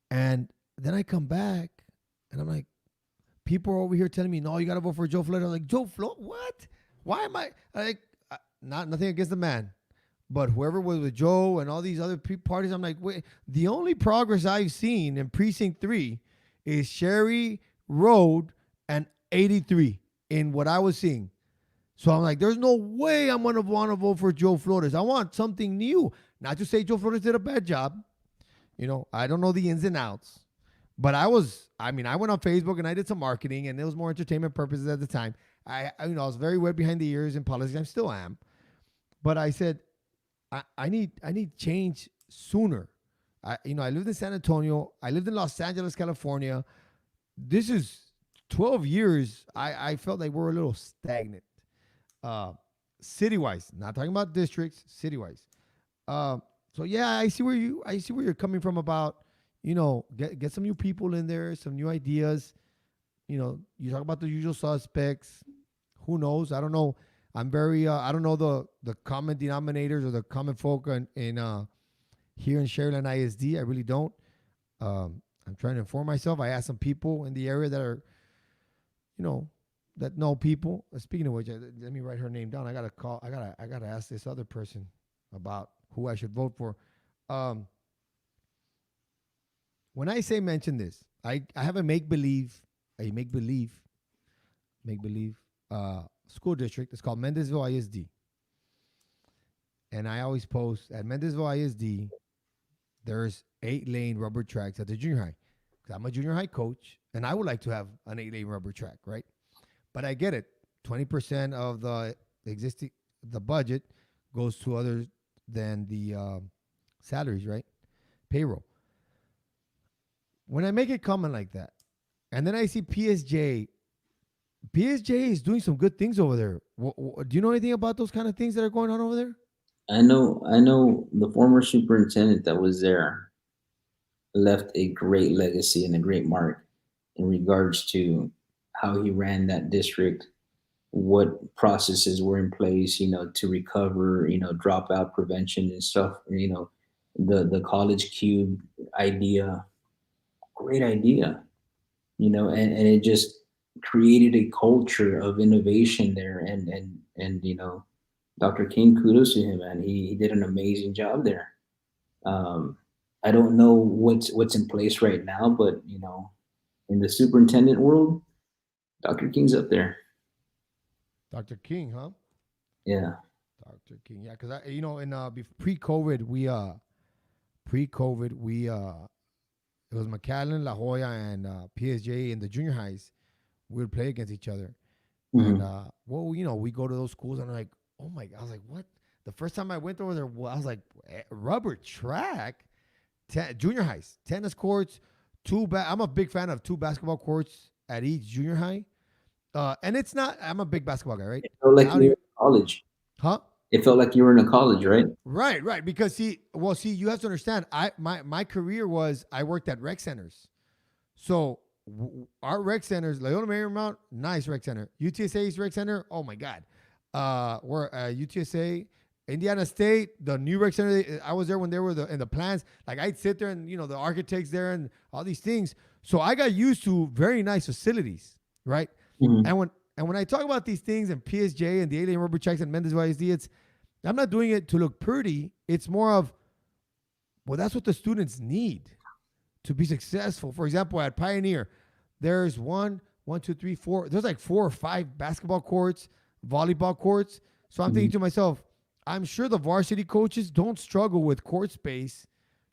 And then I come back and I'm like, people are over here telling me, no, you got to vote for Joe Flores. I'm like, Joe Flores? What? Why am I like, nothing against the man, but whoever was with Joe and all these other parties, I'm like, wait, the only progress I've seen in Precinct 3 is Sherry Road and 83 in what I was seeing. So I'm like, there's no way I'm going to want to vote for Joe Flores. I want something new. Not to say Joe Flores did a bad job. I don't know the ins and outs. But I went on Facebook and I did some marketing, and it was more entertainment purposes at the time. I was very wet behind the ears in politics. I still am. But I said, I need change sooner. I lived in San Antonio. I lived in Los Angeles, California. This is 12 years. I felt like we're a little stagnant. City-wise, not talking about districts, city-wise. So yeah, I see where you're coming from about, get some new people in there, some new ideas. You talk about the usual suspects. Who knows? I don't know. I'm very I don't know the common denominators or the common folk in here in Sherryland ISD. I really don't. I'm trying to inform myself. I asked some people in the area that are, that know people. Speaking of which, let me write her name down. I gotta call. I gotta ask this other person about who I should vote for. When I say mention this, I have a make believe school district. It's called Mendezville ISD, and I always post at Mendezville ISD. There's 8-lane rubber tracks at the junior high. I'm a junior high coach, and I would like to have an 8-lane rubber track, right? But I get it. 20% of the existing the budget goes to others than the salaries, right? Payroll. When I make a comment like that, and then I see PSJ is doing some good things over there. Do you know anything about those kind of things that are going on over there? I know the former superintendent that was there left a great legacy and a great mark in regards to how he ran that district, what processes were in place, to recover, dropout prevention and stuff, the college cube idea, great idea, and it just created a culture of innovation there. And Dr. King, kudos to him, man. He did an amazing job there. Um, I don't know what's in place right now, but in the superintendent world, Dr. King's up there. Dr. King, huh? Yeah. Dr. King, yeah, because in pre-COVID, it was McAllen, La Jolla, and PSJ in the junior highs. We would play against each other, and Hmm. we go to those schools, and I'm like, oh my, I was like, what? The first time I went over there, I was like, rubber track, junior highs, tennis courts, I'm a big fan of two basketball courts at each junior high. And it's not. I'm a big basketball guy, right? It felt like I you don't were even. in college. Huh? It felt like you were in a college, right? Right, right. Because you have to understand. My career was I worked at rec centers. So our rec centers, Leona Marymount, nice rec center. UTSA's rec center, oh my god. We're UTSA, Indiana State, the new rec center. I was there when they were in the plans. Like I'd sit there and the architects there and all these things. So I got used to very nice facilities, right? Hmm. And when I talk about these things and PSJ and the alien rubber checks and Mendezville ISD, I'm not doing it to look pretty. It's more of, well, that's what the students need to be successful. For example, at Pioneer, there's one, two, three, four. There's like 4 or 5 basketball courts, volleyball courts. So I'm Hmm. thinking to myself, I'm sure the varsity coaches don't struggle with court space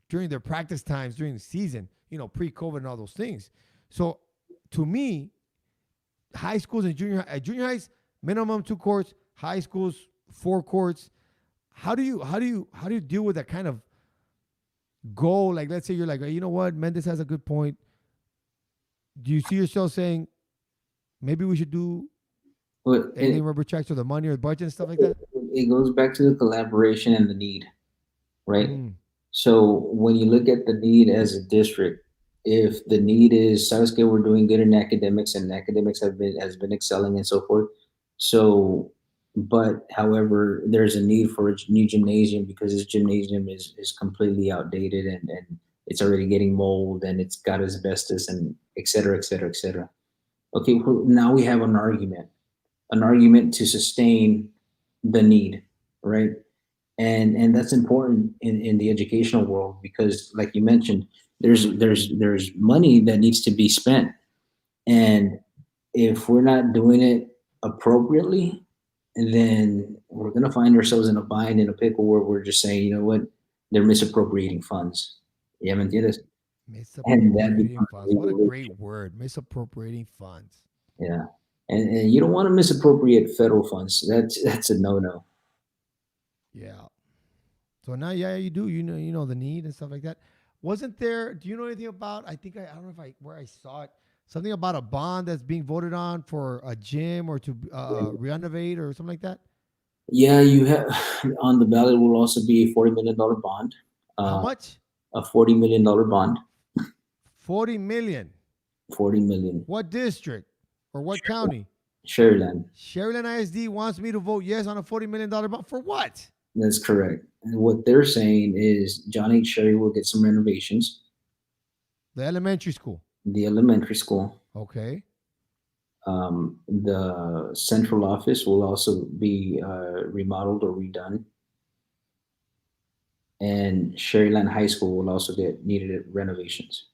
during their practice times during the season, pre-COVID and all those things. So to me, high schools and junior highs, minimum 2 courts, high schools 4 courts. How do you deal with that kind of goal? Like, let's say you're like, you know what, Mendes has a good point. Do you see yourself saying maybe we should do But alien rubber checks or the money or the budget and stuff like that? it goes back to the collaboration and the need, right? Mm. So when you look at the need as a district, if the need is Sasuke, we're doing good in academics, and academics has been excelling and so forth. So, but however, there's a need for a new gymnasium because this gymnasium is completely outdated, and it's already getting mold, and it's got asbestos, and et cetera, et cetera, et cetera. Okay, well, now we have an argument to sustain the need, right? And that's important in the educational world because, like you mentioned, there's money that needs to be spent, and if we're not doing it appropriately, then we're going to find ourselves in a bind, in a pickle, where we're just saying, you know what, they're misappropriating funds. Yeah, me entiendes? And that Misappropriating becomes funds. What a legal great issue. word. Misappropriating funds. Yeah, and you don't want to misappropriate federal funds. That's a no-no. Yeah. So now, yeah, you do. You know the need and stuff like that. Wasn't there? Do you know anything about? I don't know if where I saw it. Something about a bond that's being voted on for a gym or to renovate or something like that. Yeah, you have on the ballot will also be a $40 million bond, How uh, much? a $40 million bond, 40 million. 40 million. What district or what county? Sharyland, Sharyland ISD wants me to vote yes on a $40 million bond for what? that's correct. And what they're saying is John H. Sherry will get some renovations. The elementary school. The elementary school, Okay. the central office will also be remodeled or redone, and Sharyland High School will also get needed renovations.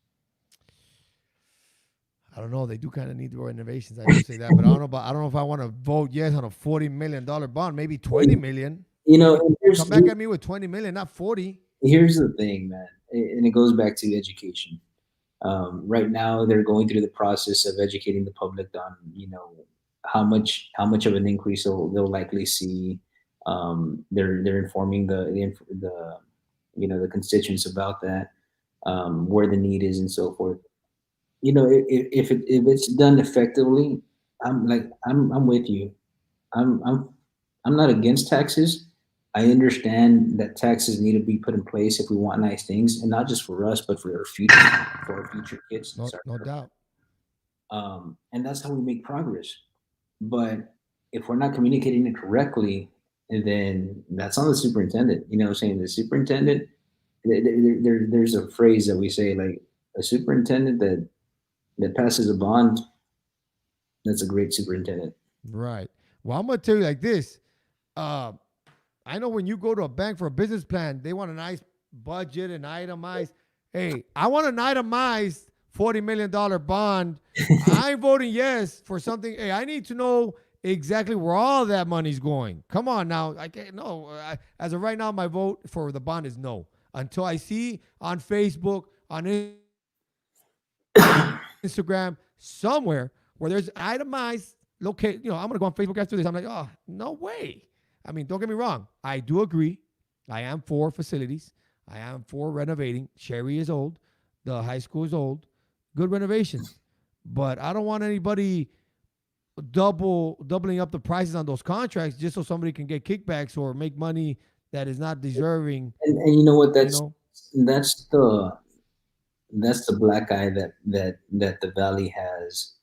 I don't know. They do kind of need the renovations. I will say that, but I don't know if I want to vote yes on a $40 million bond. Maybe 20 million. You know, and Come back at me with 20 million, not 40. here's the thing, man, and it goes back to education. Right now, they're going through the process of educating the public on, how much of an increase they'll likely see. They're informing the constituents about that, where the need is and so forth. If it's done effectively, I'm with you. I'm not against taxes. I understand that taxes need to be put in place if we want nice things, and not just for us, but for our future kids. No, Sorry. no doubt. And that's how we make progress. But if we're not communicating it correctly, then that's on the superintendent. You know what I'm saying? The superintendent, there's a phrase that we say, like, a superintendent that passes a bond, that's a great superintendent. Right. Well, I'm gonna tell you like this. Uh, I know when you go to a bank for a business plan, they want a nice budget and itemized. Hey, I want an itemized $40 million bond. I'm voting yes for something. Hey, I need to know exactly where all that money's going. Come on now. I can't no. As of right now, my vote for the bond is no. Until I see on Facebook, on Instagram, somewhere where there's itemized locate. I'm gonna go on Facebook after this. I'm like, oh, no way. I mean, don't get me wrong. I do agree. I am for facilities. I am for renovating. Sherry is old. The high school is old. Good renovations. But I don't want anybody doubling up the prices on those contracts just so somebody can get kickbacks or make money that is not deserving. And you know what? You That's know, that's the that's the black eye that the valley has,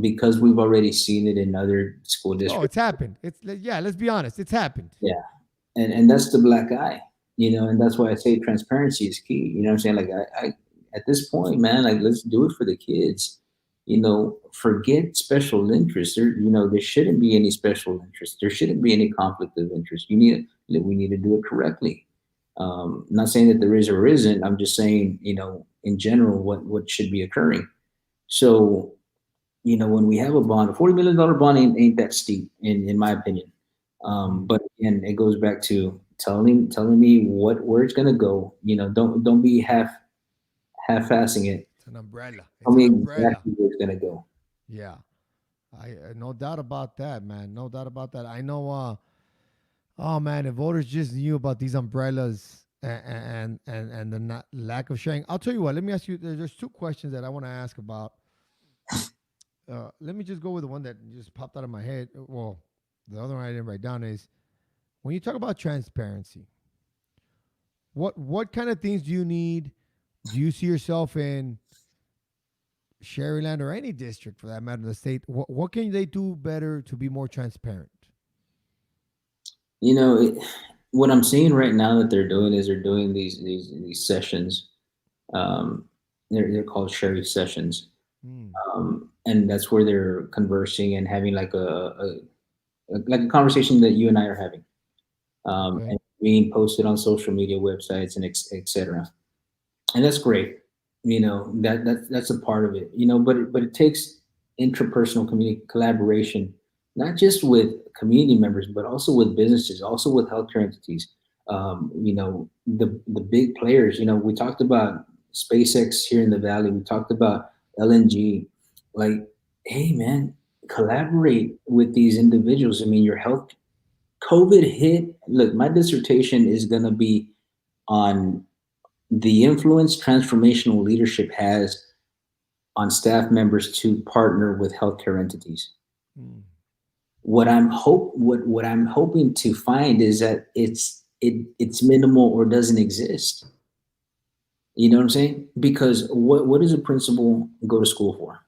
because we've already seen it in other school oh, districts. it's happened. It's yeah. Let's be honest. It's happened. Yeah, and that's the black eye, and that's why I say transparency is key. You know what I'm saying? Like, I at this point, man, like, let's do it for the kids. Forget special interest. There shouldn't be any special interest. There shouldn't be any conflict of interest. We need to do it correctly. Not saying that there is or isn't. I'm just saying, in general, what should be occurring. So, when we have a bond, a $40 million bond ain't that steep, in my opinion. But again, it goes back to telling me where it's gonna go. Don't be half-assing it. It's an umbrella. Tell It's me an umbrella. exactly where it's gonna go. Yeah. I no doubt about that, man. No doubt about that. I know. Oh man, if voters just knew about these umbrellas and the lack of sharing. I'll tell you what. Let me ask you. There's two questions that I want to ask about. Let me just go with the one that just popped out of my head. Well, the other one I didn't write down is when you talk about transparency. What kind of things do you need? Do you see yourself in Sherryland or any district for that matter, the state? What can they do better to be more transparent? What I'm seeing right now that they're doing is they're doing these sessions. They're called Sherry sessions, Hmm. and that's where they're conversing and having like a conversation that you and I are having, Okay. and being posted on social media websites and etc. And that's great. That's a part of it. But it takes interpersonal community collaboration, not just with community members, but also with businesses, also with healthcare entities. The big players. We talked about SpaceX here in the valley. We talked about LNG. Like, hey man, collaborate with these individuals. I mean, your health. COVID hit. Look, my dissertation is going to be on the influence transformational leadership has on staff members to partner with healthcare entities. Hmm. What I'm hoping to find is that it's minimal or doesn't exist. You know what I'm saying? Because what does a principal go to school for?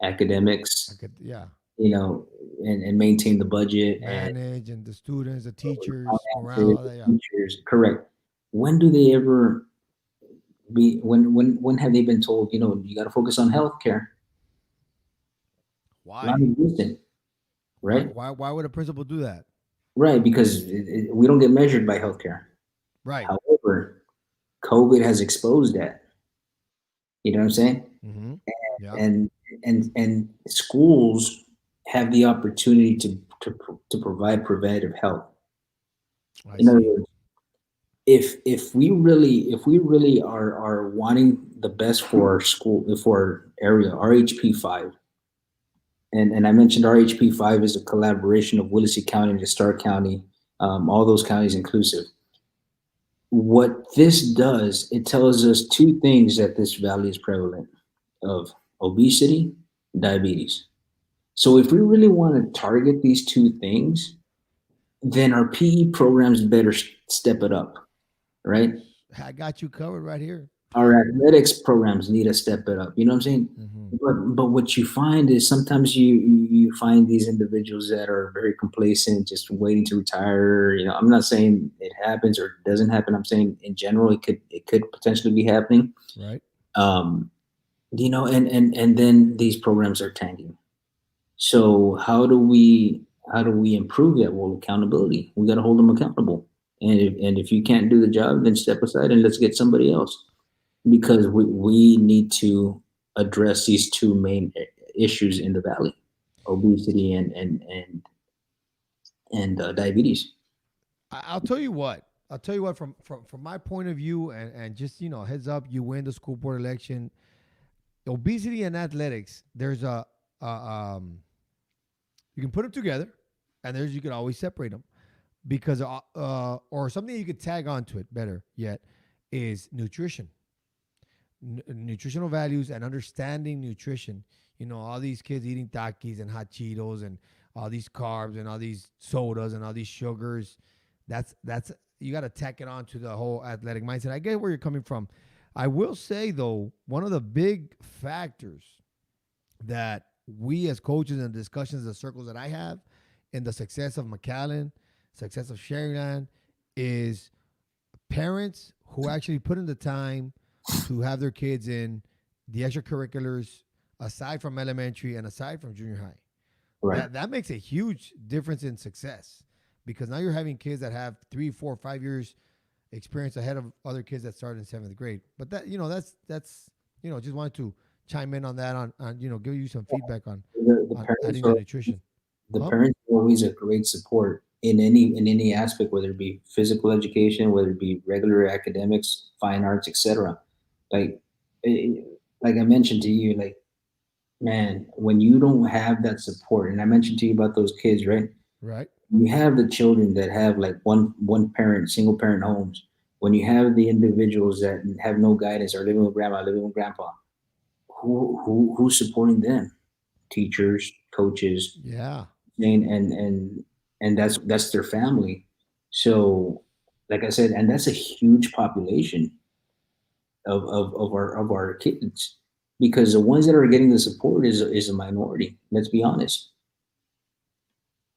I Academics, could, yeah, and maintain the budget and manage and the students, the teachers, finances, morale. Yeah. teachers. Correct. When do they ever when have they been told, you got to focus on healthcare? Why? Non-existent, Why? right? Why would a principal do that? Right, because we don't get measured by healthcare. Right. However, COVID has exposed that. You know what I'm saying? Mm-hmm. Yeah. And and schools have the opportunity to provide preventative health. I In other see. words, if we really are wanting the best for our school, for our area, RHP 5. And I mentioned RHP 5 is a collaboration of Willacy County and Stark County, all those counties inclusive. What this does, it tells us two things that this valley is prevalent of: obesity, diabetes. So if we really want to target these two things, then our PE programs better step it up, right? I got you covered right here. Our athletics programs need to step it up. You know what I'm saying? Hmm. But what you find is sometimes you find these individuals that are very complacent, just waiting to retire. You know, I'm not saying it happens or it doesn't happen. I'm saying in general it could potentially be happening. Right. Um, you know, and then these programs are tanking. So how do we improve that? Well, accountability. We got to hold them accountable. And if you can't do the job, then step aside and let's get somebody else, because we need to address these two main issues in the valley: obesity and diabetes. I'll tell you what. I'll tell you what. From my point of view, and just heads up, you win the school board election. Obesity and athletics. There's you can put them together, and you can always separate them because or something you could tag onto it. Better yet, is nutrition. Nutritional values and understanding nutrition. All these kids eating Takis and hot Cheetos and all these carbs and all these sodas and all these sugars. That's you got to tack it on to the whole athletic mindset. I get where you're coming from. I will say though, one of the big factors that we as coaches and discussions and circles that I have in the success of McAllen, success of Sharyland, is parents who actually put in the time to have their kids in the extracurriculars aside from elementary and aside from junior high. Right. That makes a huge difference in success, because now you're having kids that have 3, 4, 5 years experience ahead of other kids that started in 7th grade. But that's just wanted to chime in on that, on give you some feedback on The on parents adding are that nutrition. the Huh? parents are always a great support in any aspect, whether it be physical education, whether it be regular academics, fine arts, etc. Like like I mentioned to you, like, man, when you don't have that support, and I mentioned to you about those kids, right? Right. You have the children that have like one parent, single parent homes. When you have the individuals that have no guidance, or living with grandma, living with grandpa, who's supporting them? Teachers, coaches, Yeah. and that's their family. So, like I said, and that's a huge population of our kids, because the ones that are getting the support is a minority. Let's be honest.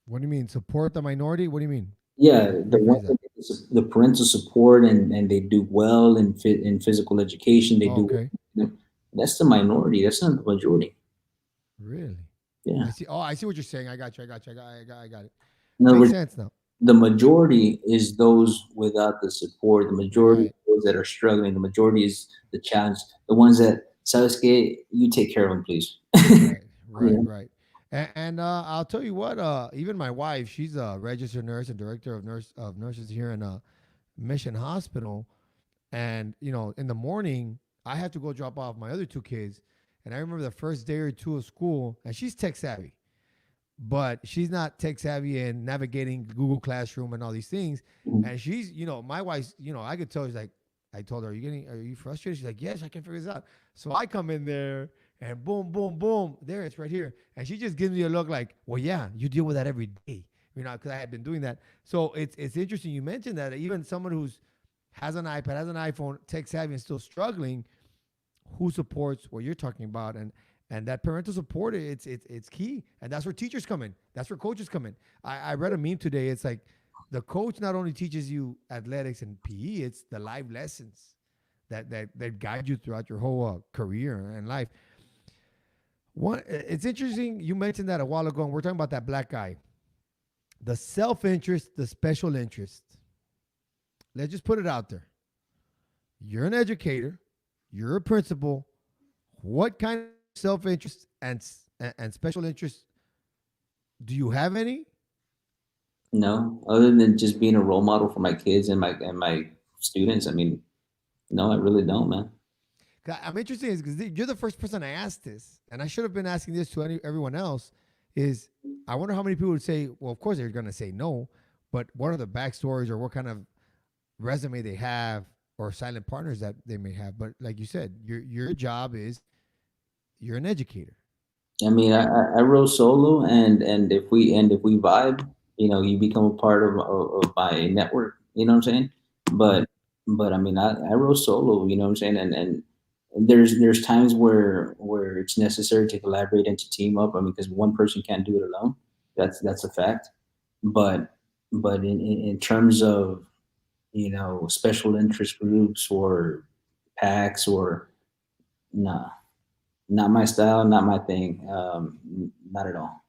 What do you mean support the minority? What do you mean? Yeah, the Rephrase ones that. that get the parental support, and they do well in physical education, they Oh, do okay. well. That's the minority. That's not the majority. Really? I Yeah. see. Oh, I see what you're saying. I got you. I got it. In other Makes words, sense now. the majority is those without the support. The majority is Right. those that are struggling. The majority is the challenge. The ones that, Sasuke, you take care of them, please. Right. You Right. know? Right. And I'll tell you what. Even my wife, she's a registered nurse and director of nurses here in Mission Hospital. And in the morning, I have to go drop off my other two kids. And I remember the first day or two of school, and she's tech savvy, but she's not tech savvy in navigating Google Classroom and all these things. And she's, my wife's, I could tell she's like, I told her, are you frustrated? She's like, yes, I can figure this out. So I come in there and boom, boom, boom, there it's right here. And she just gives me a look like, well, yeah, you deal with that every day, because I had been doing that. So it's interesting you mentioned that even someone who's has an iPad, has an iPhone, tech savvy, and still struggling, who supports what you're talking about, and that parental support, it's key, and that's where teachers come in. That's where coaches come in. I read a meme today. It's like the coach not only teaches you athletics and PE, it's the life lessons that guide you throughout your whole career and life. It's interesting you mentioned that a while ago, and we're talking about that black guy, the self interest, the special interest. Let's just put it out there. You're an educator. You're a principal. What kind of self-interest and special interest do you have any? No, other than just being a role model for my kids and my students. I mean, no, I really don't, man. I'm interested because you're the first person I asked this, and I should have been asking this to everyone else. Is I wonder how many people would say, well, of course they're going to say no, but what are the backstories or what kind of resume they have or silent partners that they may have? But like you said, your job is you're an educator. I mean, I row solo, and if we vibe, you become a part of my network. You know what I'm saying? Mm-hmm. But I mean, I row solo. You know what I'm saying? And there's times where it's necessary to collaborate and to team up. I mean, because one person can't do it alone. That's a fact. But in terms of special interest groups or packs or nah, not my style, not my thing. Not at all.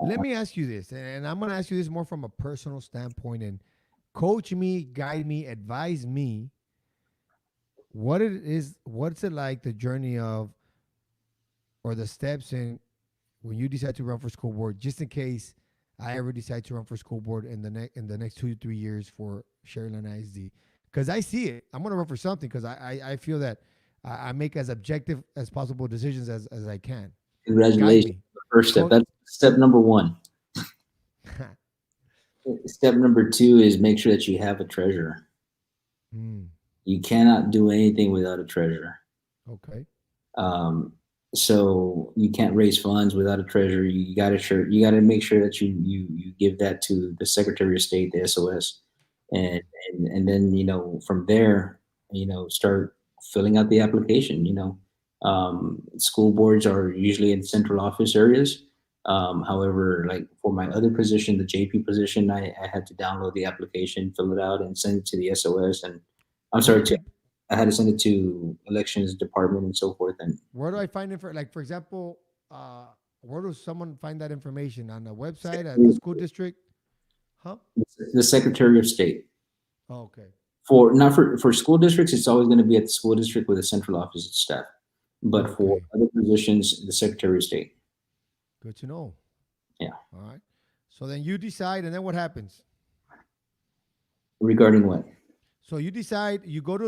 Let me ask you this, and I'm going to ask you this more from a personal standpoint, and coach me, guide me, advise me. What's it like the journey of or the steps in when you decide to run for school board, just in case I ever decide to run for school board in the next 2 to 3 years for Sharyland ISD, because I see it. I'm gonna run for something because I feel that I make as objective as possible decisions as I can. Guide Congratulations. me, The first step. coach. That's step number one. Step number two is make sure that you have a treasurer. Hmm, You cannot do anything without a treasurer. okay. Um, so you can't raise funds without a treasurer. You got to make sure that you give that to the Secretary of State, the SOS, and and then from there start filling out the application. School boards are usually in central office areas. However, like for my other position, the JP position, I had to download the application, fill it out, and send it to the SOS. And I'm Where sorry, do people? I had to send it to elections department and so forth. And Where do I find it for? Like for example, where does someone find that information on the website at the school district? Huh? the Secretary of State. Oh, okay. For not for school districts, it's always going to be at the school district with a central office staff. But for Okay. other positions, the Secretary of State. Good to know. Yeah. All right. So then you decide, and then what happens? Regarding what? So you decide. You go to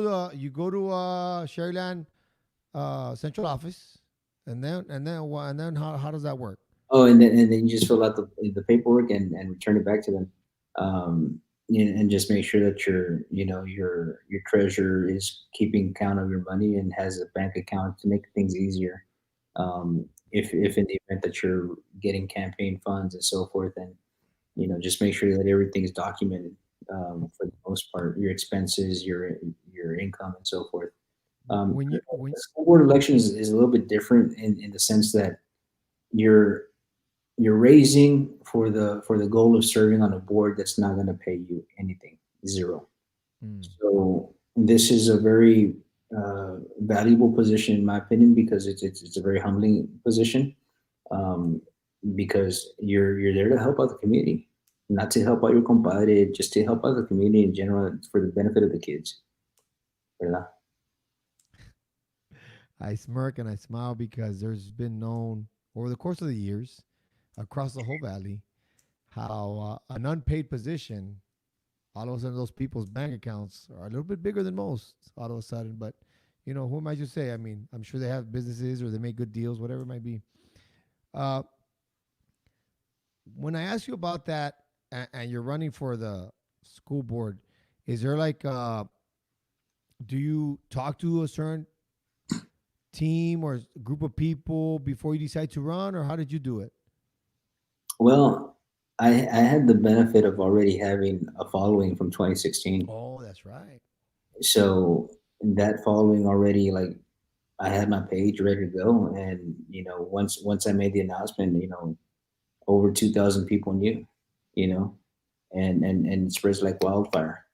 Sharyland central office, and then how does that work? Oh, and then you just fill out the paperwork and return it back to them. And just make sure that your treasurer is keeping count of your money and has a bank account to make things easier. If in the event that you're getting campaign funds and so forth, and just make sure that everything is documented, for the most part, your expenses, your income, and so forth. When you The when school board election is a little bit different in the sense that you're you're raising for the goal of serving on a board that's not going to pay you anything, zero. mm, So this is a very valuable position in my opinion, because it's a very humbling position, um, because you're there to help out the community, not to help out your compadre, just to help out the community in general for the benefit of the kids. ¿Verdad? I smirk and I smile because there's been known over the course of the years across the whole valley how an unpaid position, all of a sudden those people's bank accounts are a little bit bigger than most all of a sudden. But who am I to say? I mean, I'm sure they have businesses or they make good deals, whatever it might be. Uh, when I ask you about that, and you're running for the school board, is there like, do you talk to a certain team or group of people before you decide to run, or how did you do it? Well, I had the benefit of already having a following from 2016. Oh, that's right. So that following already, like, I had my page ready to go, and once I made the announcement, over 2,000 people knew, you know, and it spreads like wildfire.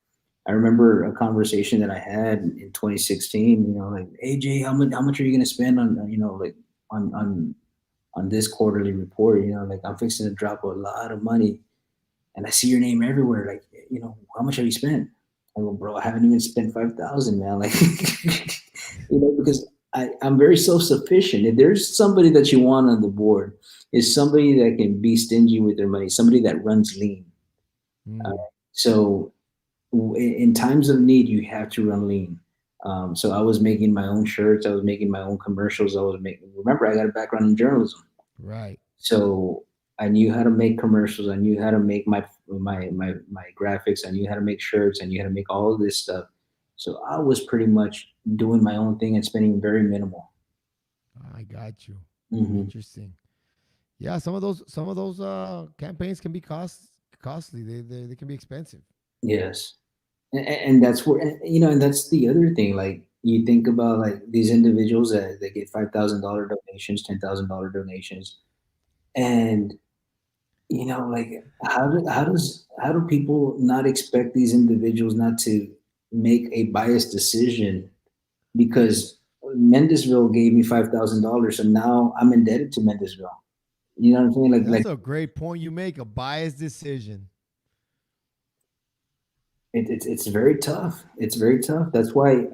I remember a conversation that I had in 2016. Like, hey Jay, how much are you gonna spend on like on this quarterly report? Like, I'm fixing to drop a lot of money, and I see your name everywhere. Like, how much have you spent? I go, bro, I haven't even spent 5,000, man. Like, because I'm very self sufficient. If there's somebody that you want on the board, is somebody that can be stingy with their money, somebody that runs lean. Uh, Mm, so in times of need, you have to run lean. So I was making my own shirts. I was making my own commercials. Remember, I got a background in journalism. Right. So I knew how to make commercials. I knew how to make my graphics. I knew how to make shirts. I knew how to make all of this stuff. So I was pretty much doing my own thing and spending very minimal. I got you. Hmm. Interesting. Yeah, some of those campaigns can be costly. They can be expensive. Yes, and that's where, and that's the other thing. Like you think about like these individuals that get $5,000 donations, $10,000 donations, and like how do people not expect these individuals not to make a biased decision because Mendezville gave me $5,000, so now I'm indebted to Mendezville. You know what I'm saying? That's a great point you make. A biased decision. It's very tough. It's very tough. That's why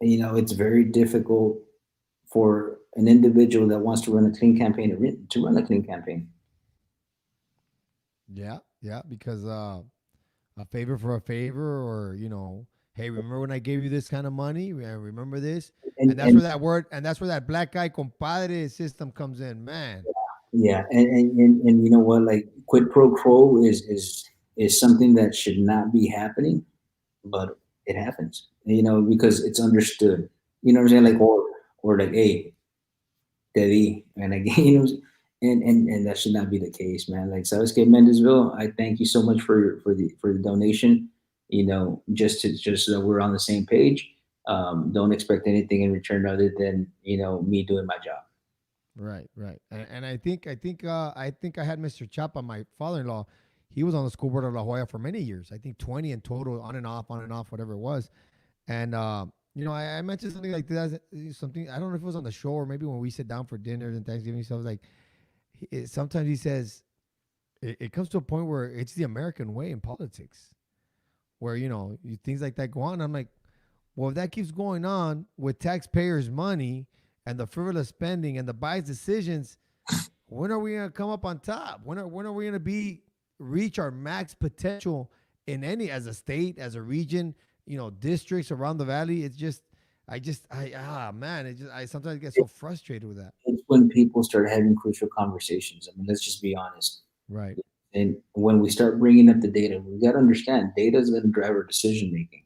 it's very difficult for an individual that wants to run a clean campaign to run a clean campaign. Yeah, yeah, because a favor for a favor, or hey, remember when I gave you this kind of money? Remember this, and that's And where that word, and that's where that black guy compadre system comes in, man. yeah, and you know what? Like quid pro quo is something that should not be happening, but it happens. Because it's understood. You know what I'm saying? Like Right, or like, hey, te di, and again, and that should not be the case, man. Like Sabes que Mendezville, I thank you so much for the donation. Just so that we're on the same page. Don't expect anything in return other than me doing my job. right, right. And I think I had Mr. Chapa, my father-in-law. He was on the school board of La Jolla for many years. I think 20 in total, on and off, whatever it was. And I mentioned something like that. Something I don't know if it was on the show or maybe when we sit down for dinners and Thanksgiving stuff. Like sometimes he says it comes to a point where it's the American way in politics, where things like that go on. I'm like, well, if that keeps going on with taxpayers' money and the frivolous spending and the biased decisions, when are we gonna come up on top? When are we gonna reach our max potential in any as a state, as a region, districts around the valley? It's just man, I sometimes get so frustrated with that. It's when people start having crucial conversations. I mean, let's just be honest. Right. And when we start bringing up the data, we got to understand data is going to drive our decision making.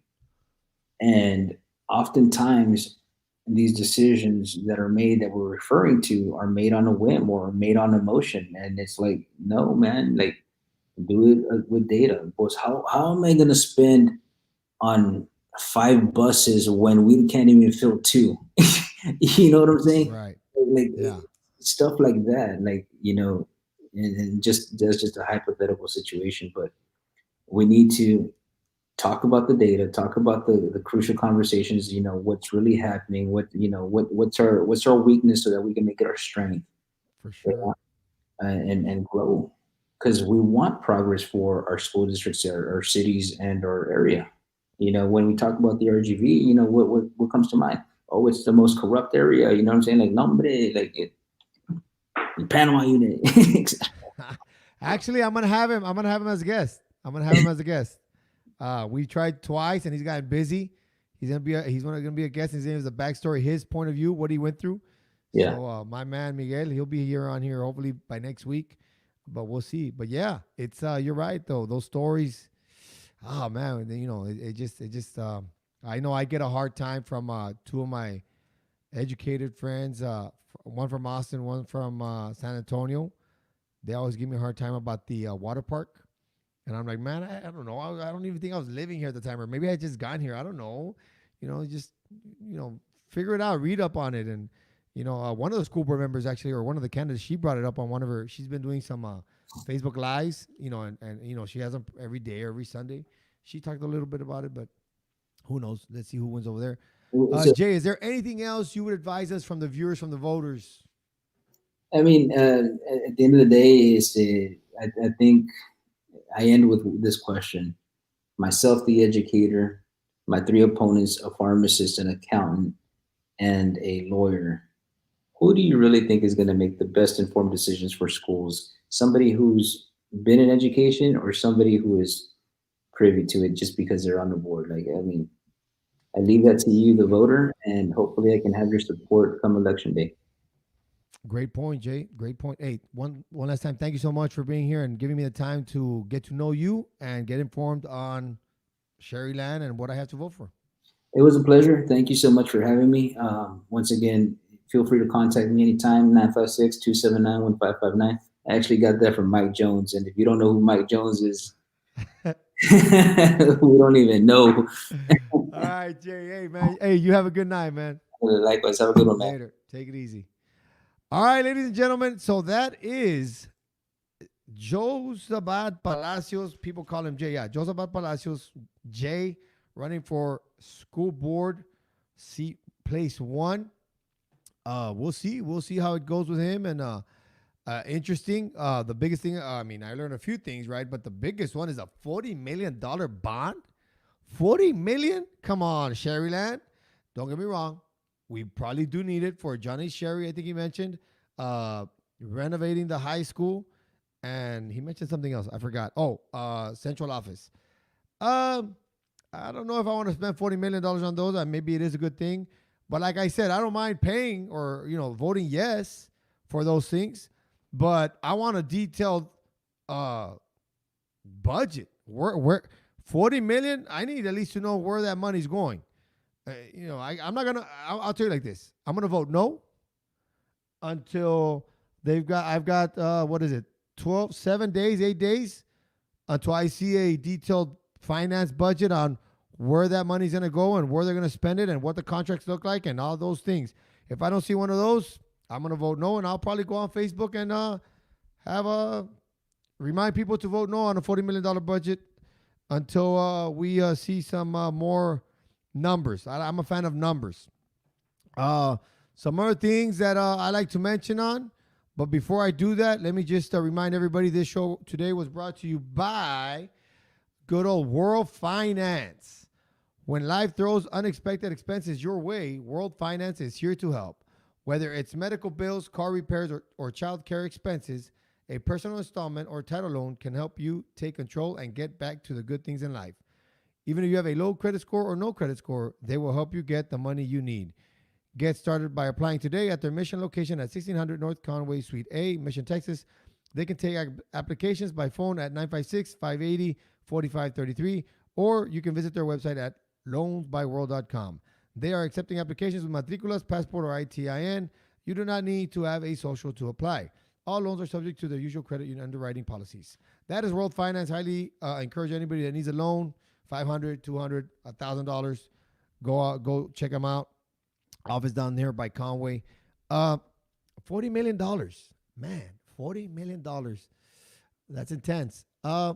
And oftentimes, these decisions that are made that we're referring to are made on a whim or made on emotion. And it's like, no, man, like do it with data. Because how am I going to spend on 5 buses when we can't even fill two? You know what I'm saying? Right. Like Yeah. stuff like that. Like, and just that's just a hypothetical situation, but we need to talk about the data, talk about the crucial conversations, what's really happening, what's our weakness so that we can make it our strength, For you sure. know, and grow. Because we want progress for our school districts, our cities, and our area. When we talk about the RGV, what comes to mind? Oh, it's the most corrupt area. You know what I'm saying? Like, no, hombre, like Panama unit. Actually, I'm gonna have him. I'm gonna have him as a guest. I'm gonna have him as a guest. We tried twice, and he's gotten busy. He's gonna be a guest. His name is the backstory, his point of view, what he went through. Yeah. So my man Miguel, he'll be here on here hopefully by next week, but we'll see. But yeah, it's you're right though. Those stories, oh man, it just I know I get a hard time from two of my educated friends, one from Austin, one from San Antonio. They always give me a hard time about the water park. And I'm like, man, I don't know. I don't even think I was living here at the time, or maybe I just got here. I don't know. Just figure it out, read up on it. And one of the school board members actually, or one of the candidates, she brought it up on one of her. She's been doing some Facebook lives, and she has them every day or every Sunday. She talked a little bit about it, but who knows? Let's see who wins over there. So, Jay, is there anything else you would advise us from the viewers, from the voters? I mean, at the end of the day, I think I end with this question. Myself, the educator, my 3 opponents, a pharmacist, an accountant, and a lawyer. Who do you really think is going to make the best informed decisions for schools? Somebody who's been in education or somebody who is privy to it just because they're on the board? Like, I mean, I leave that to you, the voter, and hopefully I can have your support come election day. Great point, Jay. Great point. Hey, one last time, thank you so much for being here and giving me the time to get to know you and get informed on Sherryland and what I have to vote for. It was a pleasure. Thank you so much for having me. Once again, feel free to contact me anytime, 956-279-1559. I actually got that from Mike Jones. And if you don't know who Mike Jones is, we don't even know. All right, Jay. Hey, man. Hey, you have a good night, man. Likewise, have a good one, man. Later. Take it easy. All right, ladies and gentlemen. So that is Josabad Palacios. People call him Jay. Yeah, Josabad Palacios, Jay, running for school board seat place 1. We'll see. We'll see how it goes with him. And interesting. The biggest thing, I learned a few things, right? But the biggest one is a $40 million bond. $40 million? Come on, Sherryland. Don't get me wrong. We probably do need it for Johnny Sherry, I think he mentioned, renovating the high school. And he mentioned something else. I forgot. Central office. I don't know if I want to spend $40 million on those. Maybe it is a good thing. But like I said, I don't mind paying or, voting yes for those things. But I want a detailed budget. Where $40 million, I need at least to know where that money's going. I'm not going to, I'll tell you like this. I'm going to vote no until I've got, 8 days until I see a detailed finance budget on where that money's going to go and where they're going to spend it and what the contracts look like and all those things. If I don't see one of those, I'm going to vote no, and I'll probably go on Facebook and remind people to vote no on a $40 million budget until we see some more numbers. I'm a fan of numbers. Some other things that I like to mention on, but before I do that, let me just remind everybody this show today was brought to you by good old World Finance. When life throws unexpected expenses your way, World Finance is here to help. Whether it's medical bills, car repairs, or child care expenses, a personal installment or title loan can help you take control and get back to the good things in life. Even if you have a low credit score or no credit score, they will help you get the money you need. Get started by applying today at their Mission location at 1600 North Conway, Suite A, Mission, Texas. They can take applications by phone at 956-580-4533, or you can visit their website at loansbyworld.com. They are accepting applications with matriculas, passport, or ITIN. You do not need to have a social to apply. All loans are subject to their usual credit union underwriting policies. That is World Finance. Highly encourage anybody that needs a loan, $500, $200, $1,000. Go check them out. Office down there by Conway. $40 million. Man, $40 million. That's intense. Who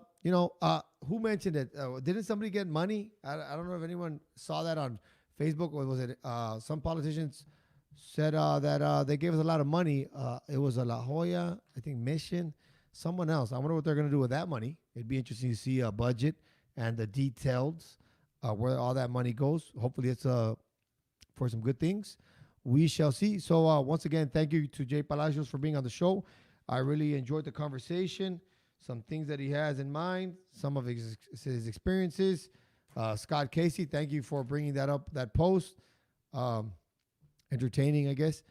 mentioned it? Didn't somebody get money? I don't know if anyone saw that on Facebook, or was it some politicians said that they gave us a lot of money. It was a La Jolla, I think, Mission, someone else. I wonder what they're going to do with that money. It'd be interesting to see a budget and the details where all that money goes. Hopefully it's for some good things. We shall see. So once again, thank you to Jay Palacios for being on the show. I really enjoyed the conversation. Some things that he has in mind, some of his experiences. Scott Casey, thank you for bringing that up, that post. Entertaining, I guess.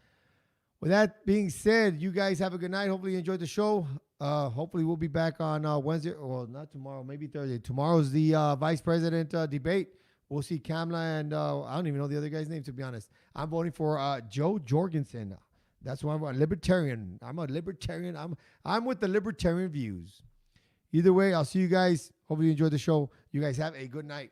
With that being said, you guys have a good night. Hopefully you enjoyed the show. Hopefully we'll be back on Wednesday. Well, not tomorrow, maybe Thursday. Tomorrow's the vice president debate. We'll see Kamala and I don't even know the other guy's name, to be honest. I'm voting for Joe Jorgensen. That's why I'm a libertarian. I'm a libertarian. I'm with the libertarian views. Either way, I'll see you guys. Hopefully you enjoyed the show. You guys have a good night.